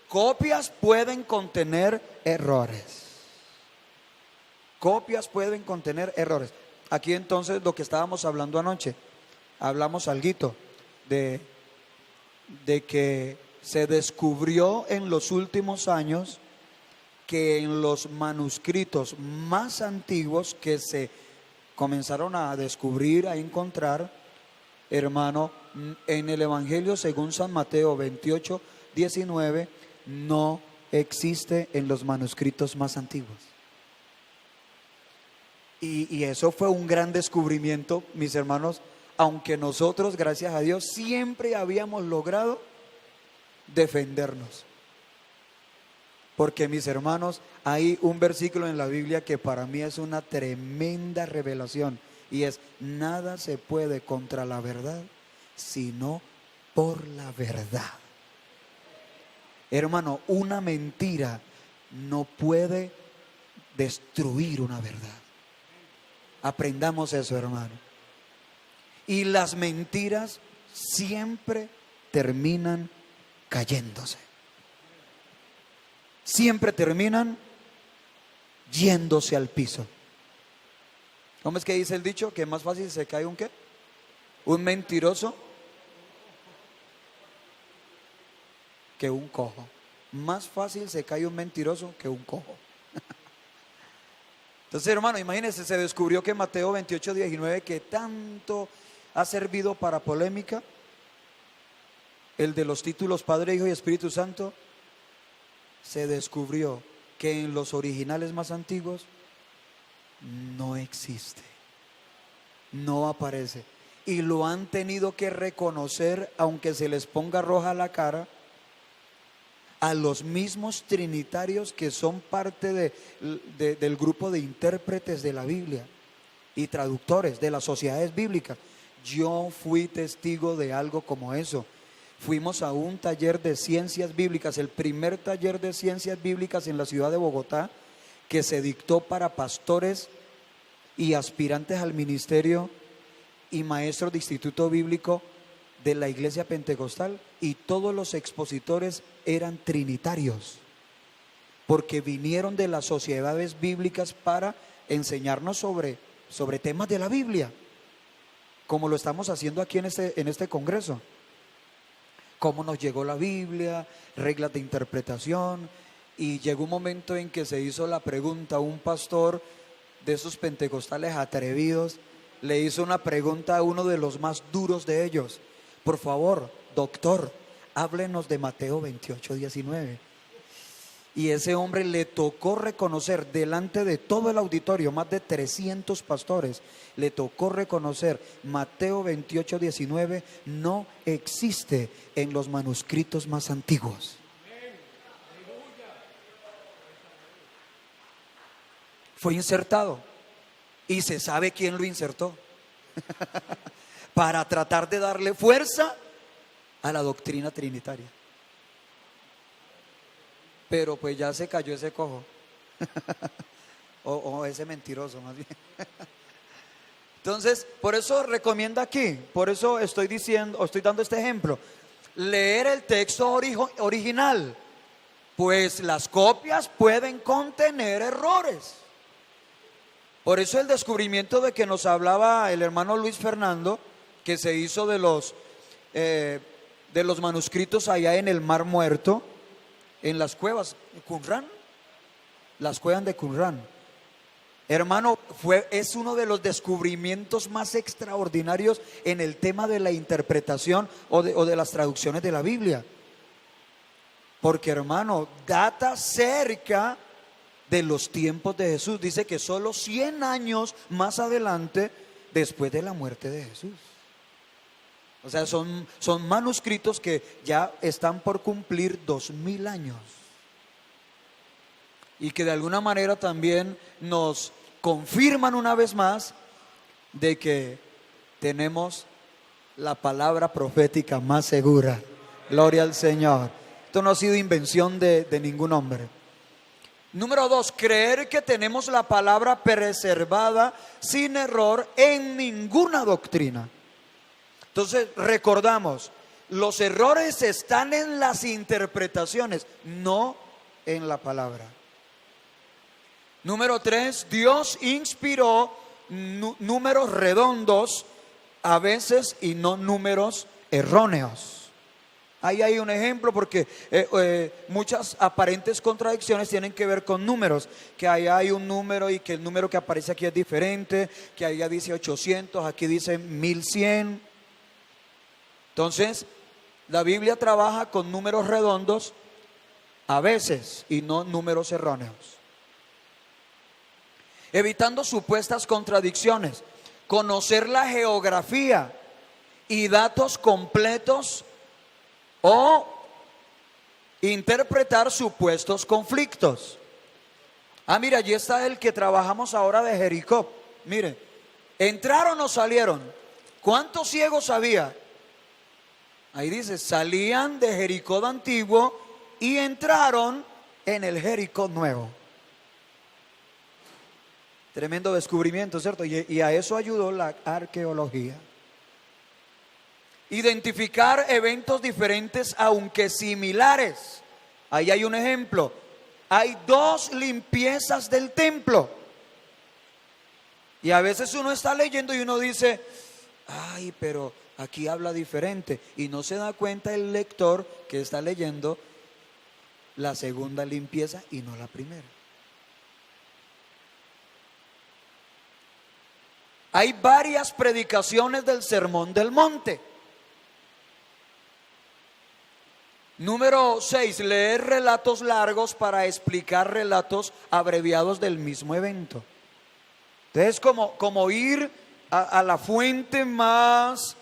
copias pueden contener errores. Copias pueden contener errores. Aquí entonces lo que estábamos hablando anoche, hablamos alguito de que se descubrió en los últimos años que en los manuscritos más antiguos que se comenzaron a descubrir, a encontrar, hermano, en el Evangelio según San Mateo 28, 19, no existe en los manuscritos más antiguos. Y eso fue un gran descubrimiento, mis hermanos, aunque nosotros, gracias a Dios, siempre habíamos logrado defendernos. Porque, mis hermanos, hay un versículo en la Biblia que para mí es una tremenda revelación, y es: nada se puede contra la verdad sino por la verdad. Hermano, una mentira no puede destruir una verdad. Aprendamos eso, hermano. Y las mentiras siempre terminan cayéndose. Siempre terminan yéndose al piso. ¿Cómo es que dice el dicho? Que más fácil se cae un ¿qué? Un mentiroso que un cojo. Más fácil se cae un mentiroso que un cojo. Entonces, hermano, imagínense, se descubrió que Mateo 28, 19, que tanto ha servido para polémica, el de los títulos Padre, Hijo y Espíritu Santo, se descubrió que en los originales más antiguos no existe, no aparece, y lo han tenido que reconocer, aunque se les ponga roja la cara, a los mismos trinitarios que son parte del grupo de intérpretes de la Biblia y traductores de las sociedades bíblicas. Yo fui testigo de algo como eso. Fuimos a un taller de ciencias bíblicas, el primer taller de ciencias bíblicas en la ciudad de Bogotá, que se dictó para pastores y aspirantes al ministerio y maestros de instituto bíblico de la iglesia pentecostal, y todos los expositores eran trinitarios, porque vinieron de las sociedades bíblicas para enseñarnos sobre temas de la Biblia, como lo estamos haciendo aquí en este congreso. Cómo nos llegó la Biblia, reglas de interpretación. Y llegó un momento en que se hizo la pregunta, un pastor de esos pentecostales atrevidos le hizo una pregunta a uno de los más duros de ellos: por favor, doctor, háblenos de Mateo 28, 19. Y ese hombre le tocó reconocer delante de todo el auditorio, más de 300 pastores, le tocó reconocer: Mateo 28, 19 no existe en los manuscritos más antiguos. Fue insertado. y se sabe quién lo insertó para tratar de darle fuerza a la doctrina trinitaria. Pero pues ya se cayó ese cojo o ese mentiroso más bien. Entonces, por eso recomienda aquí, por eso estoy diciendo, estoy dando este ejemplo, leer el texto original, pues las copias pueden contener errores. Por eso el descubrimiento de que nos hablaba el hermano Luis Fernando, que se hizo de los manuscritos allá en el Mar Muerto, en las cuevas, Qumran, las cuevas de Qumran. Hermano, es uno de los descubrimientos más extraordinarios en el tema de la interpretación o de las traducciones de la Biblia. Porque, hermano, data cerca de los tiempos de Jesús. Dice que solo 100 años más adelante, después de la muerte de Jesús. O sea, son manuscritos que ya están por cumplir 2000 años. Y que de alguna manera también nos confirman una vez más de que tenemos la palabra profética más segura. Gloria al Señor. Esto no ha sido invención de ningún hombre. Número 2, creer que tenemos la palabra preservada sin error en ninguna doctrina. Entonces recordamos, los errores están en las interpretaciones, no en la palabra. Número 3, Dios inspiró números redondos a veces y no números erróneos. Ahí hay un ejemplo porque muchas aparentes contradicciones tienen que ver con números. Que allá hay un número y que el número que aparece aquí es diferente, que allá dice 800, aquí dice 1100. Entonces, la Biblia trabaja con números redondos a veces y no números erróneos. Evitando supuestas contradicciones, conocer la geografía y datos completos o interpretar supuestos conflictos. Mira, allí está el que trabajamos ahora de Jericó. Mire, ¿entraron o salieron? ¿Cuántos ciegos había? Ahí dice, salían de Jericó de antiguo y entraron en el Jericó nuevo. Tremendo descubrimiento, ¿cierto? Y a eso ayudó la arqueología. Identificar eventos diferentes aunque similares. Ahí hay un ejemplo. Hay 2 limpiezas del templo. Y a veces uno está leyendo y uno dice, ay, pero aquí habla diferente. Y no se da cuenta el lector que está leyendo la segunda limpieza y no la primera. Hay varias predicaciones del Sermón del Monte. Número 6, leer relatos largos para explicar relatos abreviados del mismo evento. Entonces, como ir a la fuente más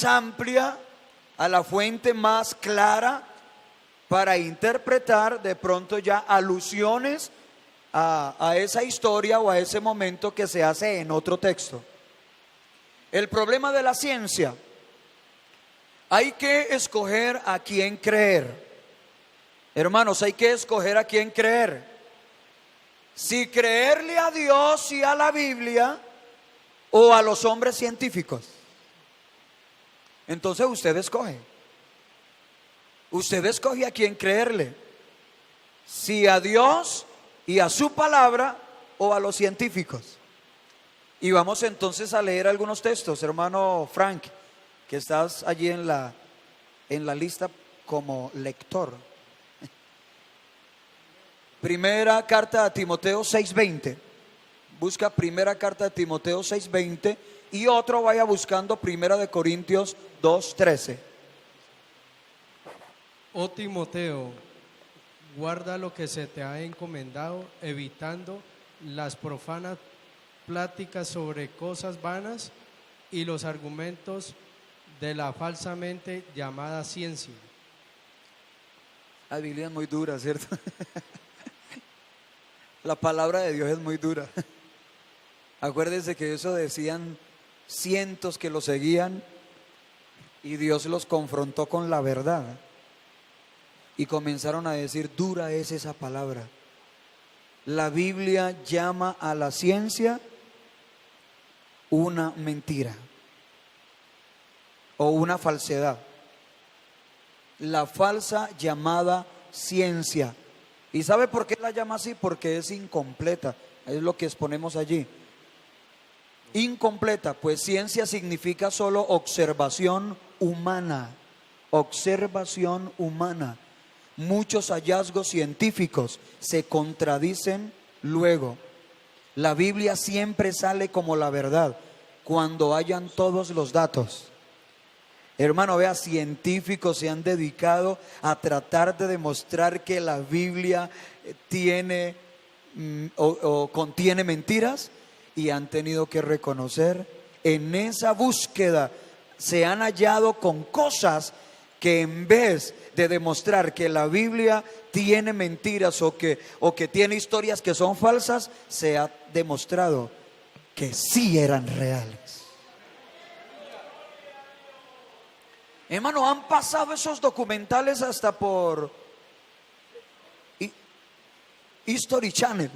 amplia, a la fuente más clara, para interpretar de pronto ya alusiones a esa historia o a ese momento que se hace en otro texto. El problema de la ciencia: hay que escoger a quién creer. Hermanos, hay que escoger a quién creer. Si creerle a Dios y a la Biblia o a los hombres científicos. Entonces usted escoge. Usted escoge a quién creerle. Si a Dios y a su palabra o a los científicos. Y vamos entonces a leer algunos textos, hermano Frank, que estás allí en la lista como lector. Primera carta a Timoteo 6:20. Busca primera carta a Timoteo 6:20 y otro vaya buscando primera de Corintios 2:13. Oh Timoteo, guarda lo que se te ha encomendado, evitando las profanas pláticas sobre cosas vanas y los argumentos de la falsamente llamada ciencia. La Biblia es muy dura, ¿cierto? La palabra de Dios es muy dura. Acuérdense que eso decían cientos que lo seguían y Dios los confrontó con la verdad. Y comenzaron a decir, dura es esa palabra. La Biblia llama a la ciencia una mentira o una falsedad. La falsa llamada ciencia. ¿Y sabe por qué la llama así? Porque es incompleta. Es lo que exponemos allí. Incompleta, pues ciencia significa solo observación humana. Observación humana. Muchos hallazgos científicos se contradicen luego. La Biblia siempre sale como la verdad cuando hayan todos los datos. Hermano, vea, científicos se han dedicado a tratar de demostrar que la Biblia tiene o contiene mentiras y han tenido que reconocer, en esa búsqueda se han hallado con cosas que en vez de demostrar que la Biblia tiene mentiras o que tiene historias que son falsas, se ha demostrado que sí eran reales. Hermano, han pasado esos documentales hasta por History Channel.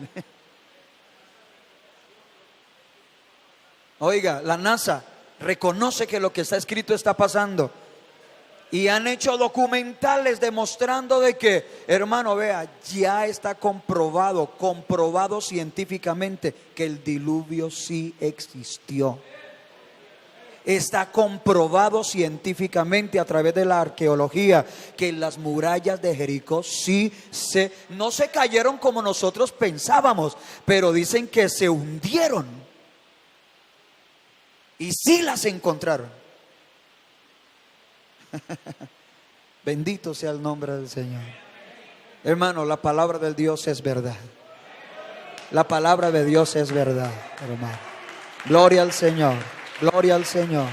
Oiga, la NASA reconoce que lo que está escrito está pasando. Y han hecho documentales demostrando de que, hermano, vea, ya está comprobado científicamente que el diluvio sí existió. Está comprobado científicamente a través de la arqueología que las murallas de Jericó no se cayeron como nosotros pensábamos, pero dicen que se hundieron. Y sí las encontraron. Bendito sea el nombre del Señor. Hermano, la palabra de Dios es verdad. La palabra de Dios es verdad, hermano. Gloria al Señor. Gloria al Señor.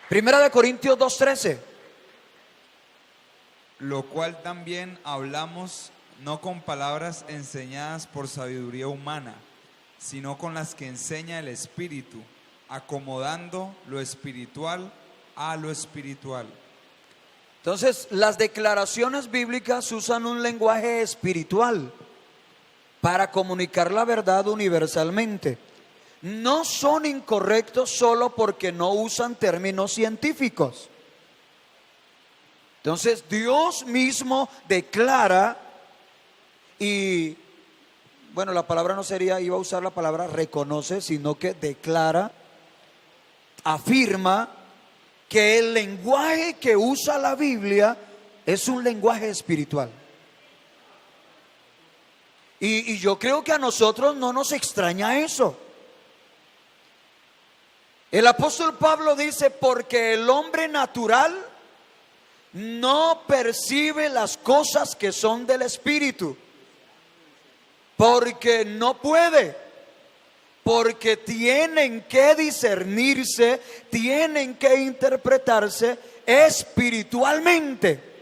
Primera de Corintios 2:13. Lo cual también hablamos no con palabras enseñadas por sabiduría humana, sino con las que enseña el Espíritu, acomodando lo espiritual a lo espiritual. Entonces, las declaraciones bíblicas usan un lenguaje espiritual para comunicar la verdad universalmente. No son incorrectos solo porque no usan términos científicos. Entonces, Dios mismo declara, y bueno, la palabra no sería, iba a usar la palabra reconoce, sino que declara, afirma que el lenguaje que usa la Biblia es un lenguaje espiritual. Y yo creo que a nosotros no nos extraña eso. El apóstol Pablo dice, porque el hombre natural no percibe las cosas que son del Espíritu, porque no puede, porque tienen que discernirse, tienen que interpretarse espiritualmente.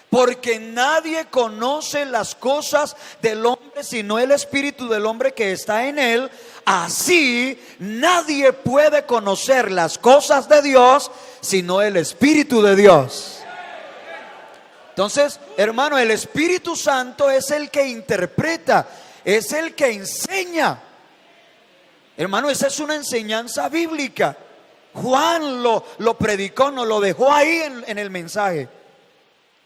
Porque nadie conoce las cosas del hombre sino el espíritu del hombre que está en él. Así nadie puede conocer las cosas de Dios sino el Espíritu de Dios. Entonces, hermano, el Espíritu Santo es el que interpreta, es el que enseña. Hermano, esa es una enseñanza bíblica. Juan lo predicó, nos lo dejó ahí en el mensaje.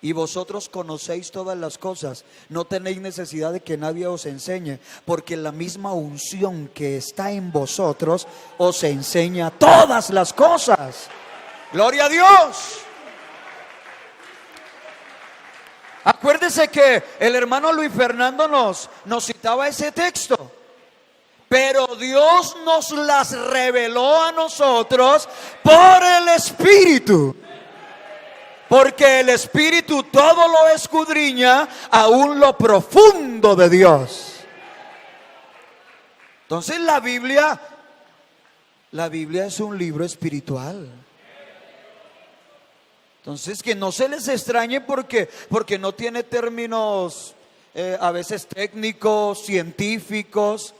Y vosotros conocéis todas las cosas, no tenéis necesidad de que nadie os enseñe, porque la misma unción que está en vosotros os enseña todas las cosas. Gloria a Dios. Acuérdese que el hermano Luis Fernando nos citaba ese texto. Pero Dios nos las reveló a nosotros por el Espíritu. Porque el Espíritu todo lo escudriña, aún lo profundo de Dios. Entonces la Biblia es un libro espiritual. Entonces que no se les extrañe porque no tiene términos a veces técnicos, científicos.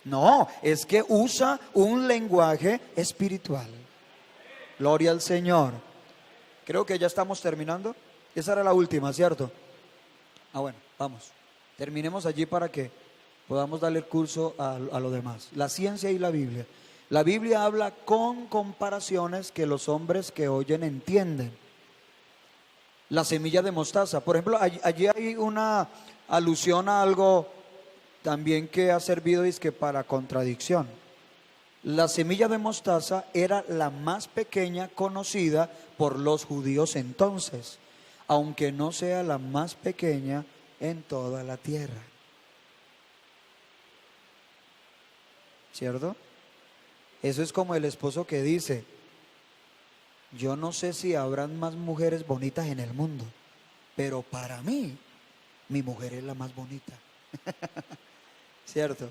No, es que usa un lenguaje espiritual. Gloria al Señor. Creo que ya estamos terminando. Esa era la última, ¿cierto? Bueno, vamos. Terminemos allí para que podamos darle el curso a lo demás. La ciencia y la Biblia. La Biblia habla con comparaciones que los hombres que oyen entienden. La semilla de mostaza. Por ejemplo, allí hay una alusión a algo también que ha servido dizque para contradicción. La semilla de mostaza era la más pequeña conocida por los judíos entonces, aunque no sea la más pequeña en toda la tierra. ¿Cierto? Eso es como el esposo que dice: yo no sé si habrán más mujeres bonitas en el mundo, pero para mí, mi mujer es la más bonita. ¿Cierto?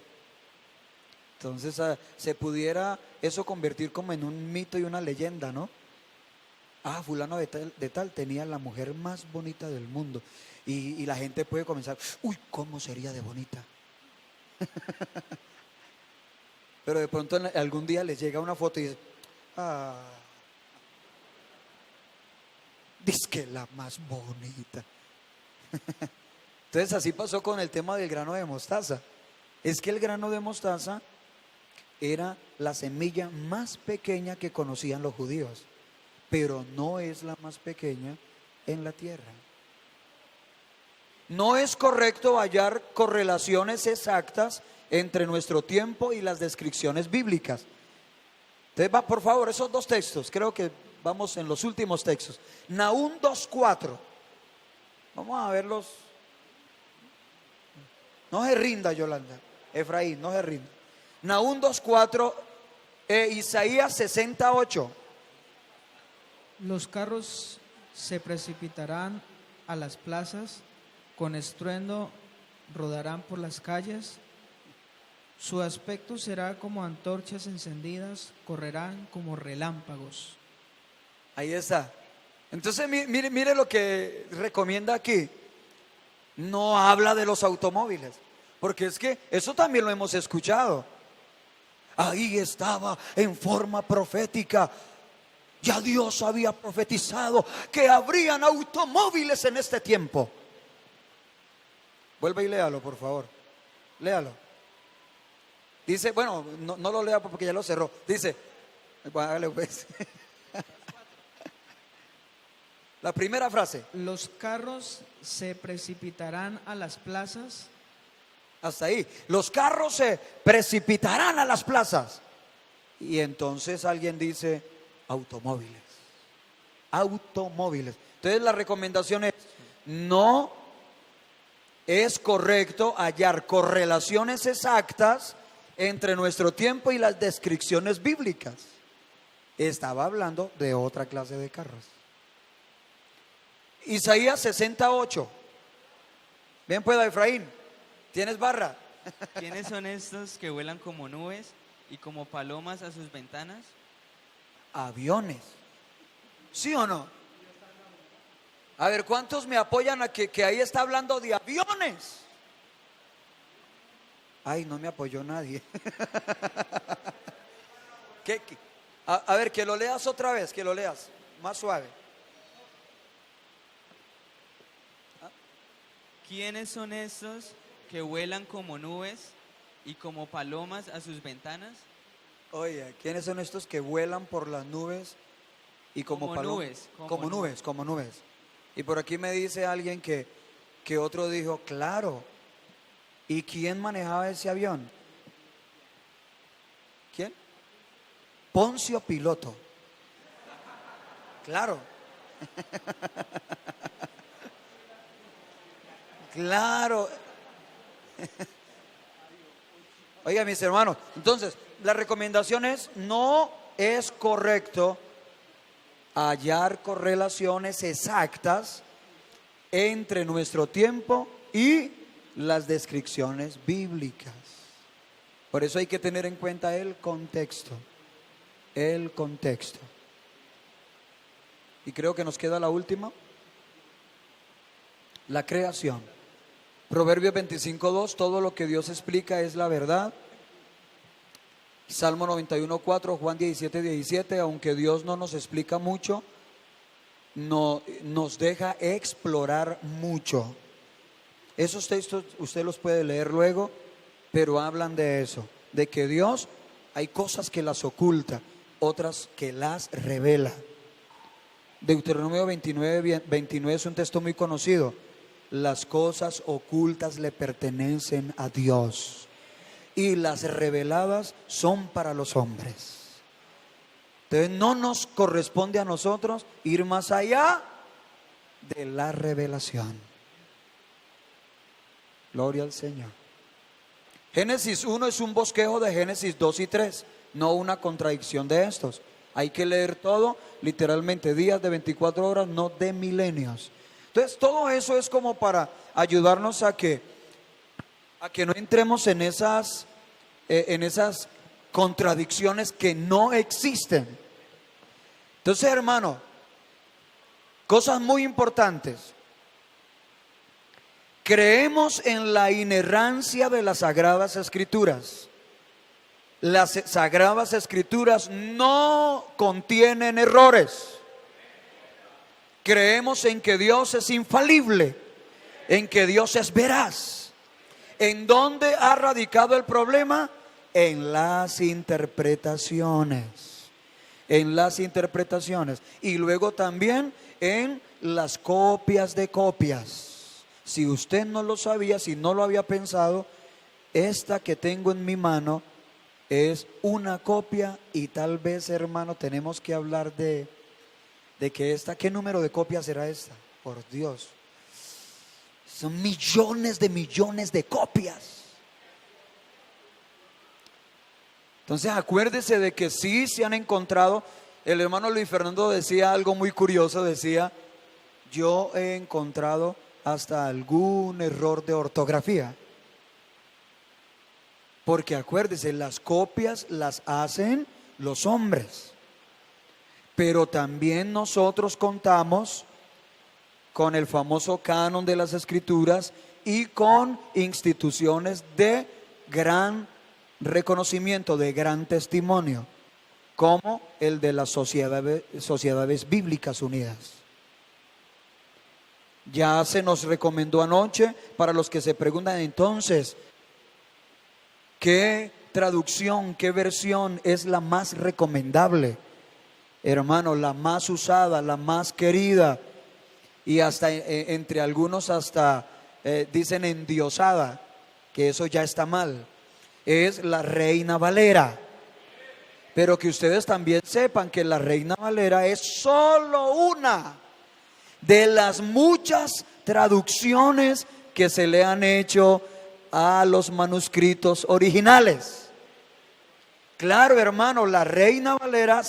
Entonces se pudiera eso convertir como en un mito y una leyenda, ¿no? Fulano de tal tenía la mujer más bonita del mundo. Y la gente puede comenzar: uy, ¿cómo sería de bonita? Pero de pronto algún día les llega una foto y dice: dice que la más bonita. Entonces así pasó con el tema del grano de mostaza. Es que el grano de mostaza era la semilla más pequeña que conocían los judíos, pero no es la más pequeña en la tierra. No es correcto hallar correlaciones exactas entre nuestro tiempo y las descripciones bíblicas. Entonces, por favor, esos dos textos, creo que vamos en los últimos textos. Nahum 2:4. Vamos a verlos. No se rinda, Yolanda. Efraín, no se rinda. Nahum 2:4, Isaías 60:8. Los carros se precipitarán a las plazas, con estruendo rodarán por las calles. Su aspecto será como antorchas encendidas, correrán como relámpagos. Ahí está. Entonces mire lo que recomienda aquí. No habla de los automóviles, porque es que eso también lo hemos escuchado. Ahí estaba en forma profética. Ya Dios había profetizado que habrían automóviles en este tiempo. Vuelve y léalo, por favor. Léalo. Dice, bueno, no lo lea porque ya lo cerró. Dice, hágale pues. La primera frase. Los carros se precipitarán a las plazas. Hasta ahí. Los carros se precipitarán a las plazas. Y entonces alguien dice: automóviles. Automóviles. Entonces la recomendación es: no es correcto hallar correlaciones exactas entre nuestro tiempo y las descripciones bíblicas. Estaba hablando de otra clase de carros. Isaías 60:8. Bien pueda, Efraín. ¿Tienes barra? ¿Quiénes son estos que vuelan como nubes y como palomas a sus ventanas? Aviones. ¿Sí o no? A ver, ¿cuántos me apoyan a que ahí está hablando de aviones? Ay, no me apoyó nadie. A ver, que lo leas otra vez, que lo leas más suave. ¿Quiénes son estos que vuelan como nubes y como palomas a sus ventanas? Oye, ¿quiénes son estos que vuelan por las nubes y como palomas? Como nubes. Y por aquí me dice alguien que otro dijo: claro. ¿Y quién manejaba ese avión? ¿Quién? Poncio Piloto. Claro. Claro. Oiga, mis hermanos, entonces la recomendación es: no es correcto hallar correlaciones exactas entre nuestro tiempo y las descripciones bíblicas. Por eso hay que tener en cuenta el contexto. El contexto. Y creo que nos queda la última. La creación. Proverbios 25:2, todo lo que Dios explica es la verdad. Salmo 91:4, Juan 17:17, aunque Dios no nos explica mucho, no, nos deja explorar mucho. Esos textos usted los puede leer luego, pero hablan de eso, de que Dios hay cosas que las oculta, otras que las revela. Deuteronomio 29 es un texto muy conocido. Las cosas ocultas le pertenecen a Dios y las reveladas son para los hombres. Entonces no nos corresponde a nosotros ir más allá de la revelación. Gloria al Señor. Génesis 1 es un bosquejo de Génesis 2 y 3, no una contradicción de estos. Hay que leer todo, literalmente días de 24 horas, no de milenios. Entonces todo eso es como para ayudarnos a que no entremos en esas contradicciones que no existen. Entonces, hermano, cosas muy importantes. Creemos en la inerrancia de las Sagradas Escrituras. Las Sagradas Escrituras no contienen errores. Creemos en que Dios es infalible, en que Dios es veraz. ¿En dónde ha radicado el problema? En las interpretaciones. En las interpretaciones. Y luego también en las copias de copias. Si usted no lo sabía, si no lo había pensado, esta que tengo en mi mano es una copia, y tal vez, hermano, tenemos que hablar de que esta, ¿qué número de copias será esta? Por Dios, son millones de copias. Entonces acuérdese de que sí se han encontrado. El hermano Luis Fernando decía algo muy curioso, decía: yo he encontrado hasta algún error de ortografía. Porque acuérdese, las copias las hacen los hombres, pero también nosotros contamos con el famoso canon de las Escrituras y con instituciones de gran reconocimiento, de gran testimonio, como el de las Sociedades Bíblicas Unidas. Ya se nos recomendó anoche, para los que se preguntan entonces, ¿qué traducción, qué versión es la más recomendable? Hermano, la más usada, la más querida, y hasta entre algunos hasta dicen endiosada, que eso ya está mal, es la Reina Valera. Pero que ustedes también sepan que la Reina Valera es solo una de las muchas traducciones que se le han hecho a los manuscritos originales. Claro, hermano, la Reina Valera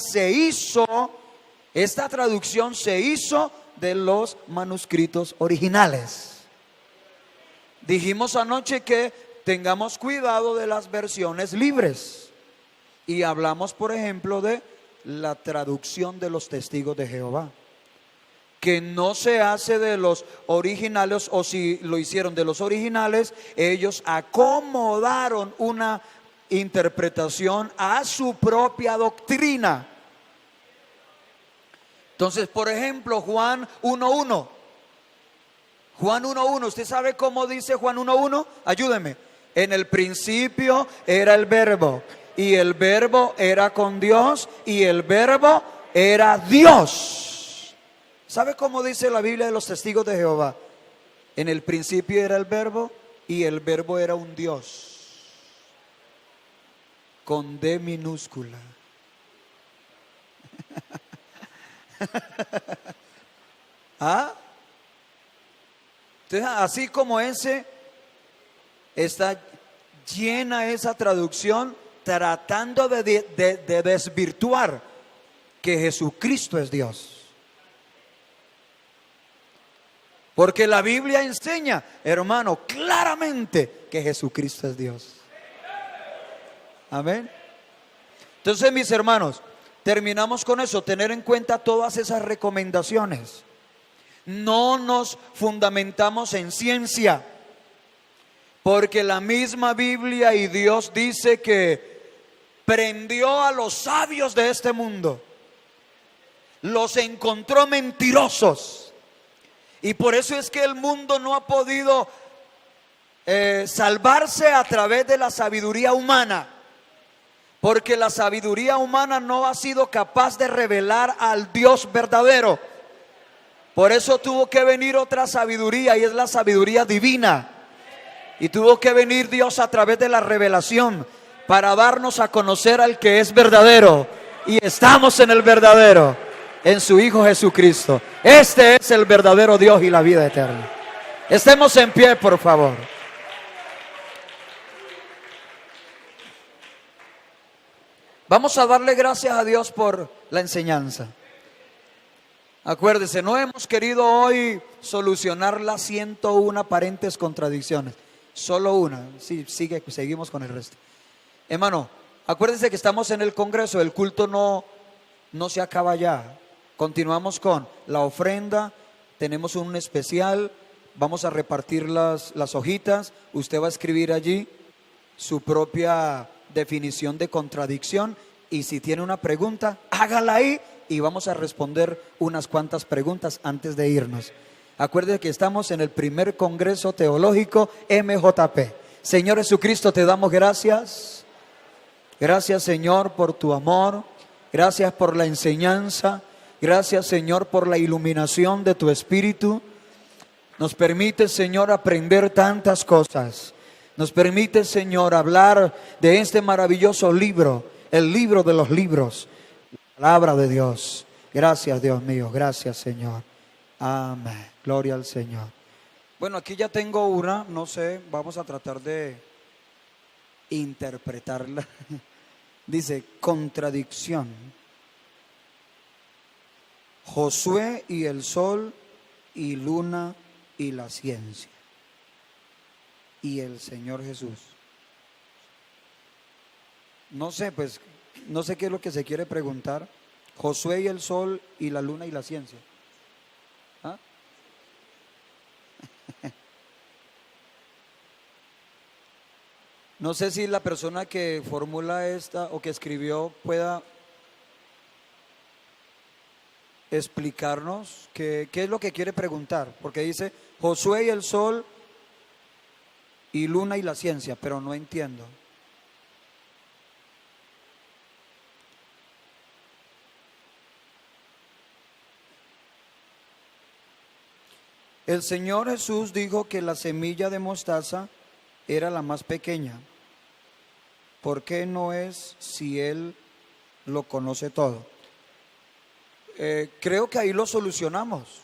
esta traducción se hizo de los manuscritos originales. Dijimos anoche que tengamos cuidado de las versiones libres y hablamos, por ejemplo, de la traducción de los Testigos de Jehová, que no se hace de los originales, o si lo hicieron de los originales, ellos acomodaron una interpretación a su propia doctrina. Entonces, por ejemplo, Juan 1:1. Juan 1:1, ¿usted sabe cómo dice Juan 1:1? Ayúdeme. En el principio era el Verbo, y el Verbo era con Dios, y el Verbo era Dios. ¿Sabe cómo dice la Biblia de los Testigos de Jehová? En el principio era el Verbo, y el Verbo era un Dios, con D minúscula. ¿Ah? Entonces, así como ese, está llena esa traducción tratando de desvirtuar que Jesucristo es Dios. Porque la Biblia enseña, hermano, claramente que Jesucristo es Dios. Amén. Entonces, mis hermanos, terminamos con eso, tener en cuenta todas esas recomendaciones. No nos fundamentamos en ciencia, Porque la misma Biblia y Dios dice que prendió a los sabios de este mundo, los encontró mentirosos. Y por eso es que el mundo no ha podido salvarse a través de la sabiduría humana, porque la sabiduría humana no ha sido capaz de revelar al Dios verdadero. Por eso tuvo que venir otra sabiduría, y es la sabiduría divina. Y tuvo que venir Dios a través de la revelación para darnos a conocer al que es verdadero. Y estamos en el verdadero, en su Hijo Jesucristo. Este es el verdadero Dios y la vida eterna. Estemos en pie, por favor. Vamos a darle gracias a Dios por la enseñanza. Acuérdese, no hemos querido hoy solucionar las 101 aparentes contradicciones. Solo una. Sí, seguimos con el resto. Hermano, acuérdese que estamos en el Congreso. El culto no se acaba ya. Continuamos con la ofrenda. Tenemos un especial. Vamos a repartir las hojitas. Usted va a escribir allí su propia definición de contradicción, y si tiene una pregunta, hágala ahí y vamos a responder unas cuantas preguntas antes de irnos. Acuérdese que estamos en el primer Congreso Teológico MJP. Señor Jesucristo, te damos gracias. Gracias, Señor, por tu amor. Gracias por la enseñanza. Gracias, Señor, por la iluminación de tu Espíritu. Nos permite, Señor, aprender tantas cosas. Nos permite, Señor, hablar de este maravilloso libro, el libro de los libros, la palabra de Dios. Gracias, Dios mío, gracias, Señor. Amén, gloria al Señor. Bueno, aquí ya tengo una, no sé, vamos a tratar de interpretarla. Dice, contradicción. Josué y el sol y luna y la ciencia. Y el Señor Jesús. No sé, pues, no sé qué es lo que se quiere preguntar. Josué y el sol y la luna y la ciencia. ¿Ah? No sé si la persona que formula esta o que escribió pueda explicarnos qué es lo que quiere preguntar. Porque dice Josué y el sol y luna y la ciencia, pero no entiendo. El Señor Jesús dijo que la semilla de mostaza era la más pequeña. ¿Por qué no es si Él lo conoce todo? Creo que ahí lo solucionamos,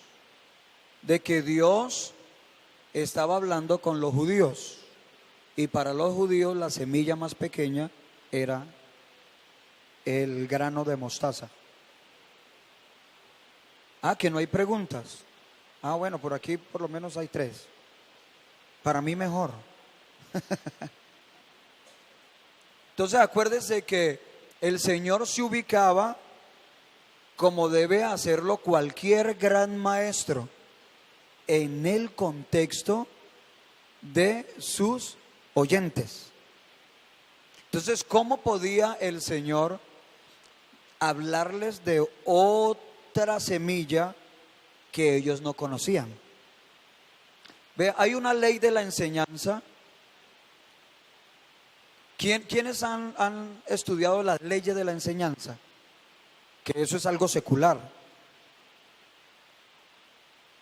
de que Dios estaba hablando con los judíos, y para los judíos la semilla más pequeña era el grano de mostaza. Que no hay preguntas. Bueno, por aquí por lo menos hay 3. Para mí mejor. Entonces acuérdese que el Señor se ubicaba como debe hacerlo cualquier gran maestro, en el contexto de sus oyentes. Entonces, ¿cómo podía el Señor hablarles de otra semilla que ellos no conocían? Ve, hay una ley de la enseñanza. ¿Quiénes han estudiado las leyes de la enseñanza? Que eso es algo secular.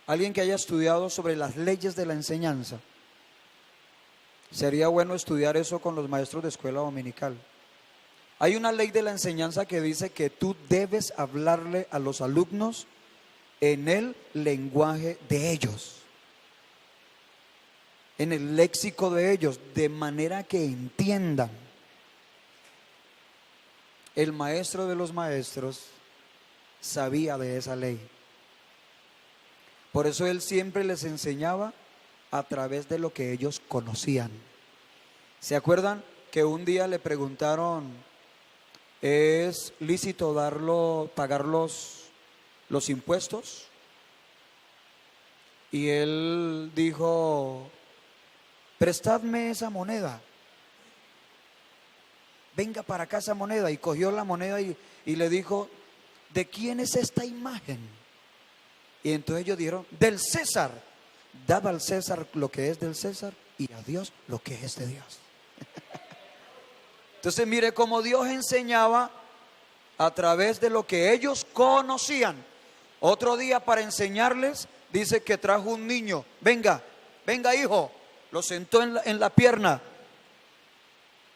Alguien que haya estudiado sobre las leyes de la enseñanza. Sería bueno estudiar eso con los maestros de escuela dominical. Hay una ley de la enseñanza que dice que tú debes hablarle a los alumnos en el lenguaje de ellos, en el léxico de ellos, de manera que entiendan. El maestro de los maestros sabía de esa ley. Por eso él siempre les enseñaba a través de lo que ellos conocían. ¿Se acuerdan que un día le preguntaron, ¿es lícito pagar los impuestos? Y él dijo, prestadme esa moneda. Venga para acá esa moneda. Y cogió la moneda y le dijo, ¿de quién es esta imagen? Y entonces ellos dijeron, del César. Daba al César lo que es del César y a Dios lo que es de Dios. Entonces mire cómo Dios enseñaba a través de lo que ellos conocían. Otro día, para enseñarles, dice que trajo un niño. Venga, venga hijo. Lo sentó en la pierna.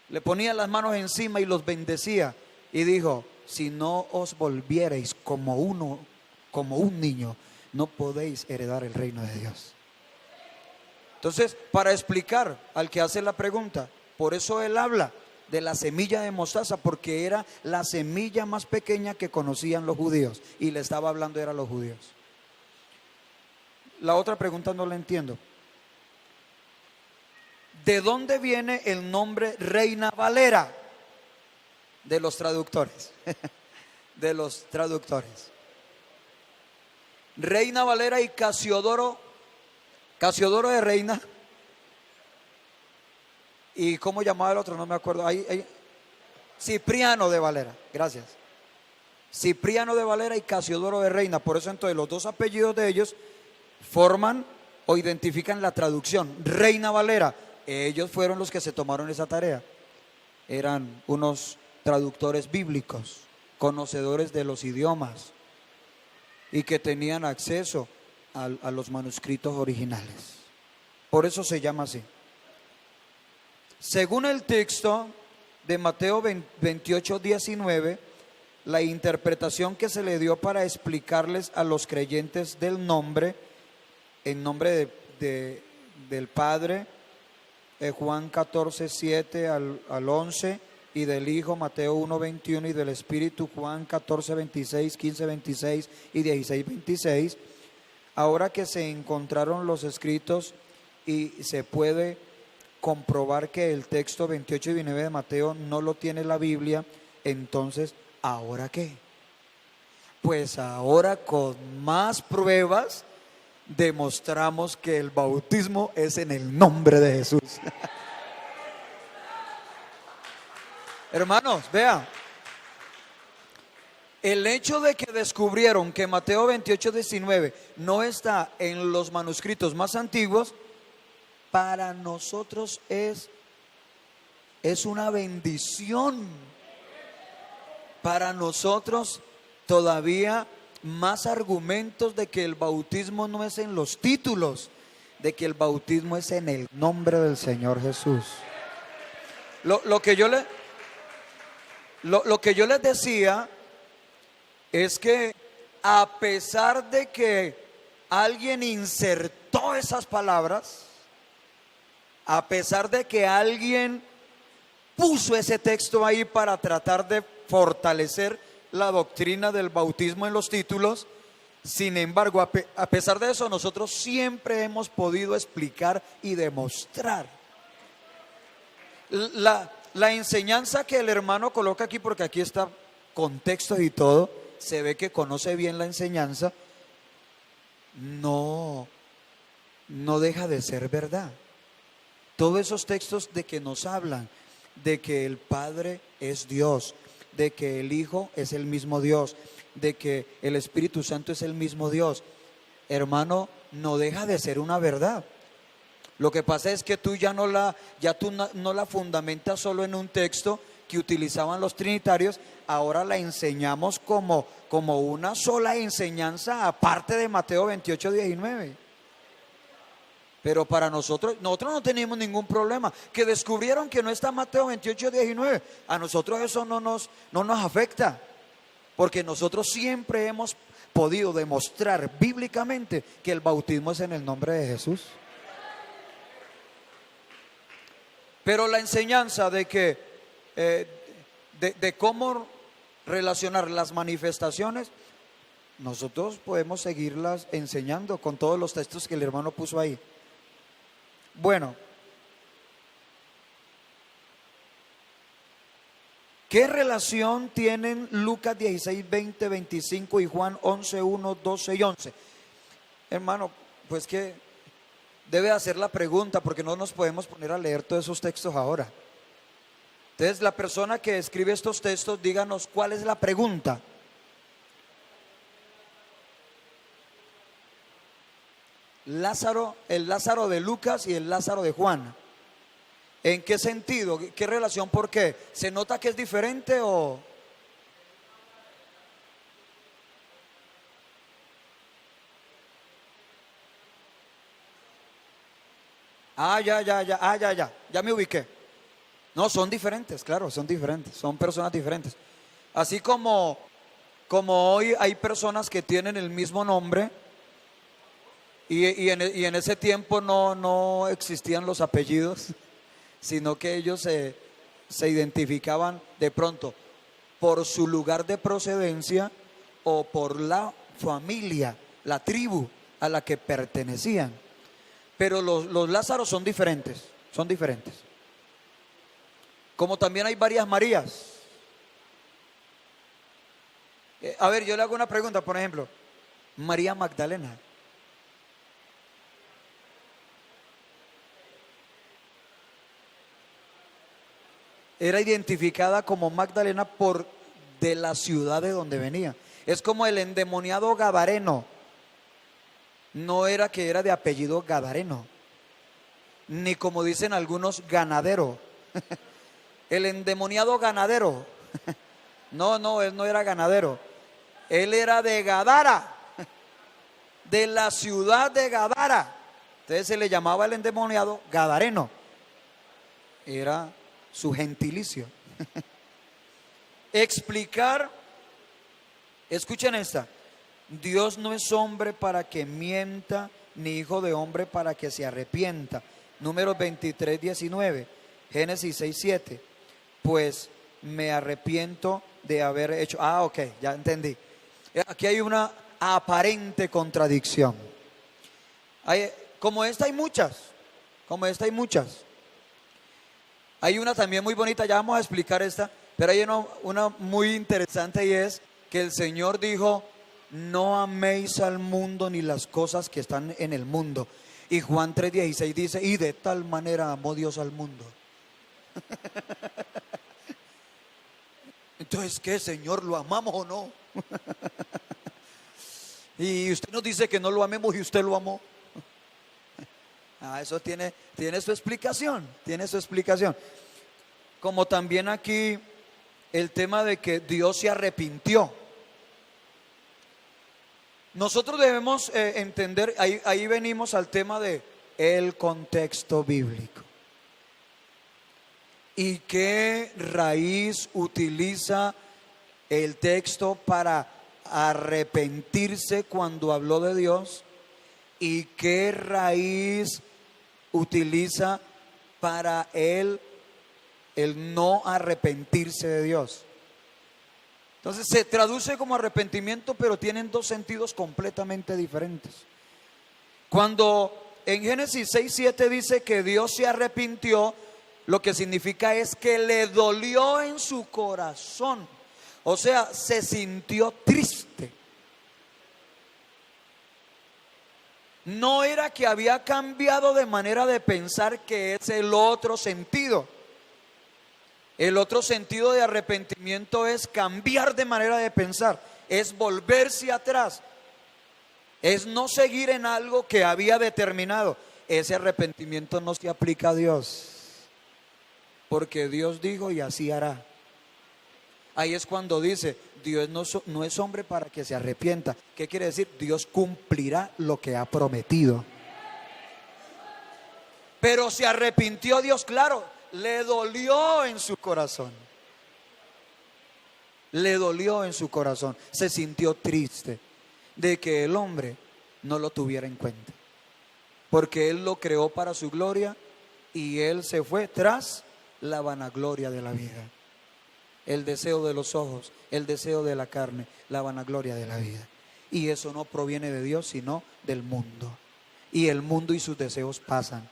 Le ponía las manos encima y los bendecía. Y dijo, si no os volviereis como un niño, no podéis heredar el reino de Dios. Entonces, para explicar al que hace la pregunta, por eso él habla de la semilla de mostaza, porque era la semilla más pequeña que conocían los judíos, y le estaba hablando era a los judíos. La otra pregunta no la entiendo. ¿De dónde viene el nombre Reina Valera? De los traductores. De los traductores. Reina Valera y Casiodoro. Casiodoro de reina. ¿Y cómo llamaba el otro? No me acuerdo. Cipriano de Valera. Gracias. Cipriano de Valera y Casiodoro de reina. Por eso entonces los dos apellidos de ellos forman o identifican la traducción. Reina Valera. Ellos fueron los que se tomaron esa tarea. Eran unos traductores bíblicos, conocedores de los idiomas y que tenían acceso a los manuscritos originales. Por eso se llama así. Según el texto de Mateo 28, 19, la interpretación que se le dio para explicarles a los creyentes del nombre, en nombre del Padre, Juan 14, 7 al 11, y del Hijo, Mateo 1, 21, y del Espíritu, Juan 14, 26, 15, 26 y 16, 26. Ahora que se encontraron los escritos y se puede comprobar que el texto 28 y 29 de Mateo no lo tiene la Biblia, entonces, ¿ahora qué? Pues ahora con más pruebas demostramos que el bautismo es en el nombre de Jesús. Hermanos, vean, el hecho de que descubrieron que Mateo 28, 19 no está en los manuscritos más antiguos, para nosotros es una bendición. Para nosotros todavía más argumentos de que el bautismo no es en los títulos, de que el bautismo es en el nombre del Señor Jesús. Lo que yo les decía es que a pesar de que alguien insertó esas palabras, a pesar de que alguien puso ese texto ahí para tratar de fortalecer la doctrina del bautismo en los títulos, sin embargo, a pesar de eso, nosotros siempre hemos podido explicar y demostrar la enseñanza que el hermano coloca aquí, porque aquí está contexto y todo, se ve que conoce bien la enseñanza, no deja de ser verdad. Todos esos textos de que nos hablan de que el Padre es Dios, de que el Hijo es el mismo Dios, de que el Espíritu Santo es el mismo Dios, hermano, no deja de ser una verdad. Lo que pasa es que tú no la fundamentas solo en un texto que utilizaban los trinitarios, ahora la enseñamos como una sola enseñanza aparte de Mateo 28, 19. Pero para nosotros no tenemos ningún problema. Que descubrieron que no está Mateo 28, 19. A nosotros eso no nos afecta. Porque nosotros siempre hemos podido demostrar bíblicamente que el bautismo es en el nombre de Jesús. Pero la enseñanza de que de cómo relacionar las manifestaciones, nosotros podemos seguirlas enseñando con todos los textos que el hermano puso ahí. Bueno, ¿qué relación tienen Lucas 16, 20, 25 y Juan 11, 1, 12 y 11? Hermano, pues que debe hacer la pregunta, porque no nos podemos poner a leer todos esos textos ahora. Entonces, la persona que escribe estos textos, díganos cuál es la pregunta. Lázaro, el Lázaro de Lucas y el Lázaro de Juan. ¿En qué sentido? ¿Qué relación? ¿Por qué? ¿Se nota que es diferente o...? Ya me ubiqué. No, son diferentes, claro, son diferentes, son personas diferentes. Así como hoy hay personas que tienen el mismo nombre y en ese tiempo no existían los apellidos, sino que ellos se identificaban de pronto por su lugar de procedencia o por la familia, la tribu a la que pertenecían. Pero los Lázaros son diferentes, son diferentes. Como también hay varias Marías. A ver, yo le hago una pregunta, por ejemplo, María Magdalena. Era identificada como Magdalena por de la ciudad de donde venía. Es como el endemoniado gadareno. No era que era de apellido gadareno, ni como dicen algunos ganadero. El endemoniado ganadero. No, él no era ganadero. Él era de Gadara, de la ciudad de Gadara. Entonces se le llamaba el endemoniado gadareno. Era su gentilicio. Explicar, escuchen esta: Dios no es hombre para que mienta, ni hijo de hombre para que se arrepienta. Números 23, 19, Génesis 6, 7. Pues me arrepiento de haber hecho. Ok, ya entendí. Aquí hay una aparente contradicción. Como esta hay muchas. Hay una también muy bonita, ya vamos a explicar esta, pero hay una muy interesante, y es que el Señor dijo: no améis al mundo ni las cosas que están en el mundo. Y Juan 3:16 dice: y de tal manera amó Dios al mundo. Entonces, ¿qué, Señor? ¿Lo amamos o no? Y usted nos dice que no lo amemos y usted lo amó. Eso tiene su explicación, Como también aquí el tema de que Dios se arrepintió. Nosotros debemos entender, ahí venimos al tema de el contexto bíblico. ¿Y qué raíz utiliza el texto para arrepentirse cuando habló de Dios? ¿Y qué raíz utiliza para el no arrepentirse de Dios? Entonces se traduce como arrepentimiento, pero tienen dos sentidos completamente diferentes. Cuando en Génesis 6:7 dice que Dios se arrepintió, lo que significa es que le dolió en su corazón. O sea, se sintió triste. No era que había cambiado de manera de pensar, que es el otro sentido. El otro sentido de arrepentimiento es cambiar de manera de pensar, es volverse atrás, es no seguir en algo que había determinado. Ese arrepentimiento no se aplica a Dios, porque Dios dijo y así hará. Ahí es cuando dice: Dios no es hombre para que se arrepienta. ¿Qué quiere decir? Dios cumplirá lo que ha prometido. Pero se arrepintió Dios, claro, le dolió en su corazón. Se sintió triste de que el hombre no lo tuviera en cuenta, porque Él lo creó para su gloria y Él se fue tras la vanagloria de la vida, el deseo de los ojos, el deseo de la carne, la vanagloria de la vida. Y eso no proviene de Dios, sino del mundo. Y el mundo y sus deseos pasan.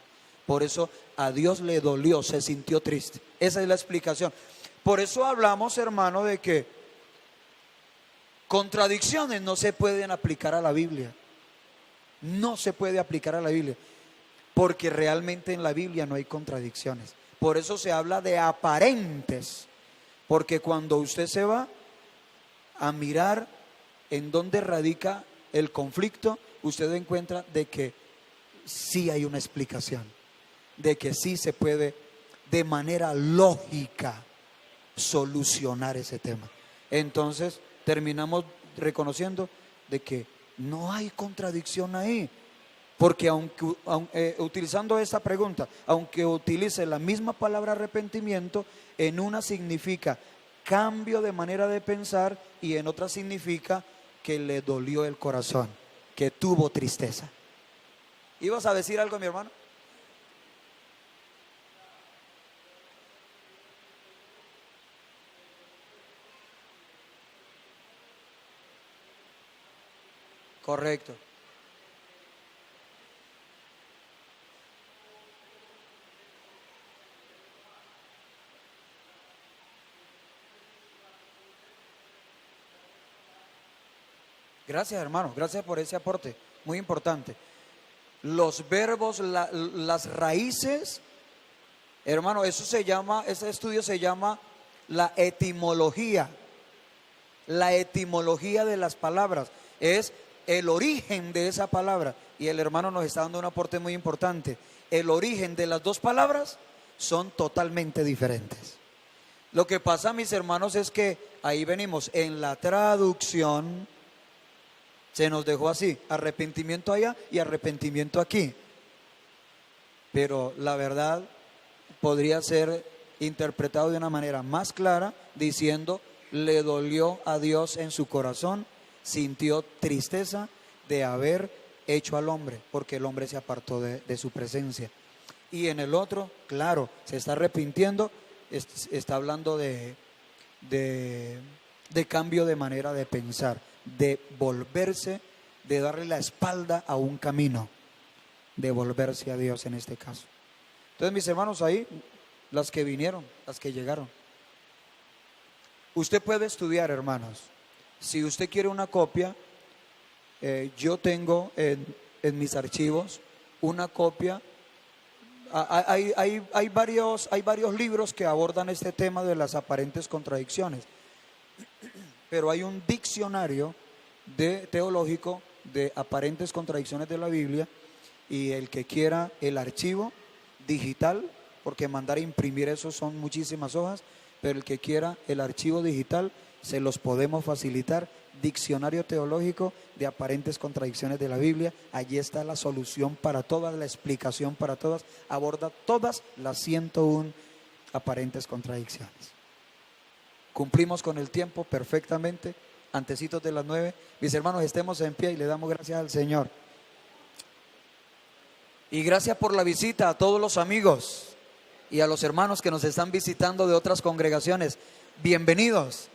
Por eso a Dios le dolió, se sintió triste. Esa es la explicación. Por eso hablamos, hermano, de que contradicciones no se pueden aplicar a la Biblia. No se puede aplicar a la Biblia. porque realmente en la Biblia no hay contradicciones. Por eso se habla de aparentes, porque cuando usted se va a mirar en dónde radica el conflicto, usted encuentra de que sí hay una explicación, de que sí se puede de manera lógica solucionar ese tema. Entonces terminamos reconociendo de que no hay contradicción ahí, porque utilizando esta pregunta, aunque utilice la misma palabra arrepentimiento, en una significa cambio de manera de pensar y en otra significa que le dolió el corazón, que tuvo tristeza. ¿Ibas a decir algo, mi hermano? Correcto. Gracias, hermano, gracias por ese aporte, muy importante. Los verbos, las raíces, hermano, ese estudio se llama la etimología de las palabras, es el origen de esa palabra. Y el hermano nos está dando un aporte muy importante. El origen de las dos palabras son totalmente diferentes. Lo que pasa, mis hermanos, es que ahí venimos en la traducción. Se nos dejó así, arrepentimiento allá y arrepentimiento aquí. Pero la verdad podría ser interpretado de una manera más clara, diciendo, le dolió a Dios en su corazón, sintió tristeza de haber hecho al hombre, porque el hombre se apartó de su presencia. Y en el otro, claro, se está arrepintiendo, está hablando de cambio de manera de pensar, de volverse, de darle la espalda a un camino, de volverse a Dios en este caso. Entonces, mis hermanos, ahí, las que vinieron, las que llegaron. Usted puede estudiar, hermanos. Si usted quiere una copia, yo tengo en mis archivos una copia. Hay varios libros que abordan este tema de las aparentes contradicciones. Pero hay un diccionario teológico de aparentes contradicciones de la Biblia, y el que quiera el archivo digital, porque mandar a imprimir eso son muchísimas hojas, pero el que quiera el archivo digital se los podemos facilitar. Diccionario teológico de aparentes contradicciones de la Biblia, allí está la solución para todas, la explicación para todas, aborda todas las 101 aparentes contradicciones. Cumplimos con el tiempo perfectamente, antecitos de las 9. Mis hermanos, estemos en pie y le damos gracias al Señor. Y gracias por la visita a todos los amigos y a los hermanos que nos están visitando de otras congregaciones. Bienvenidos.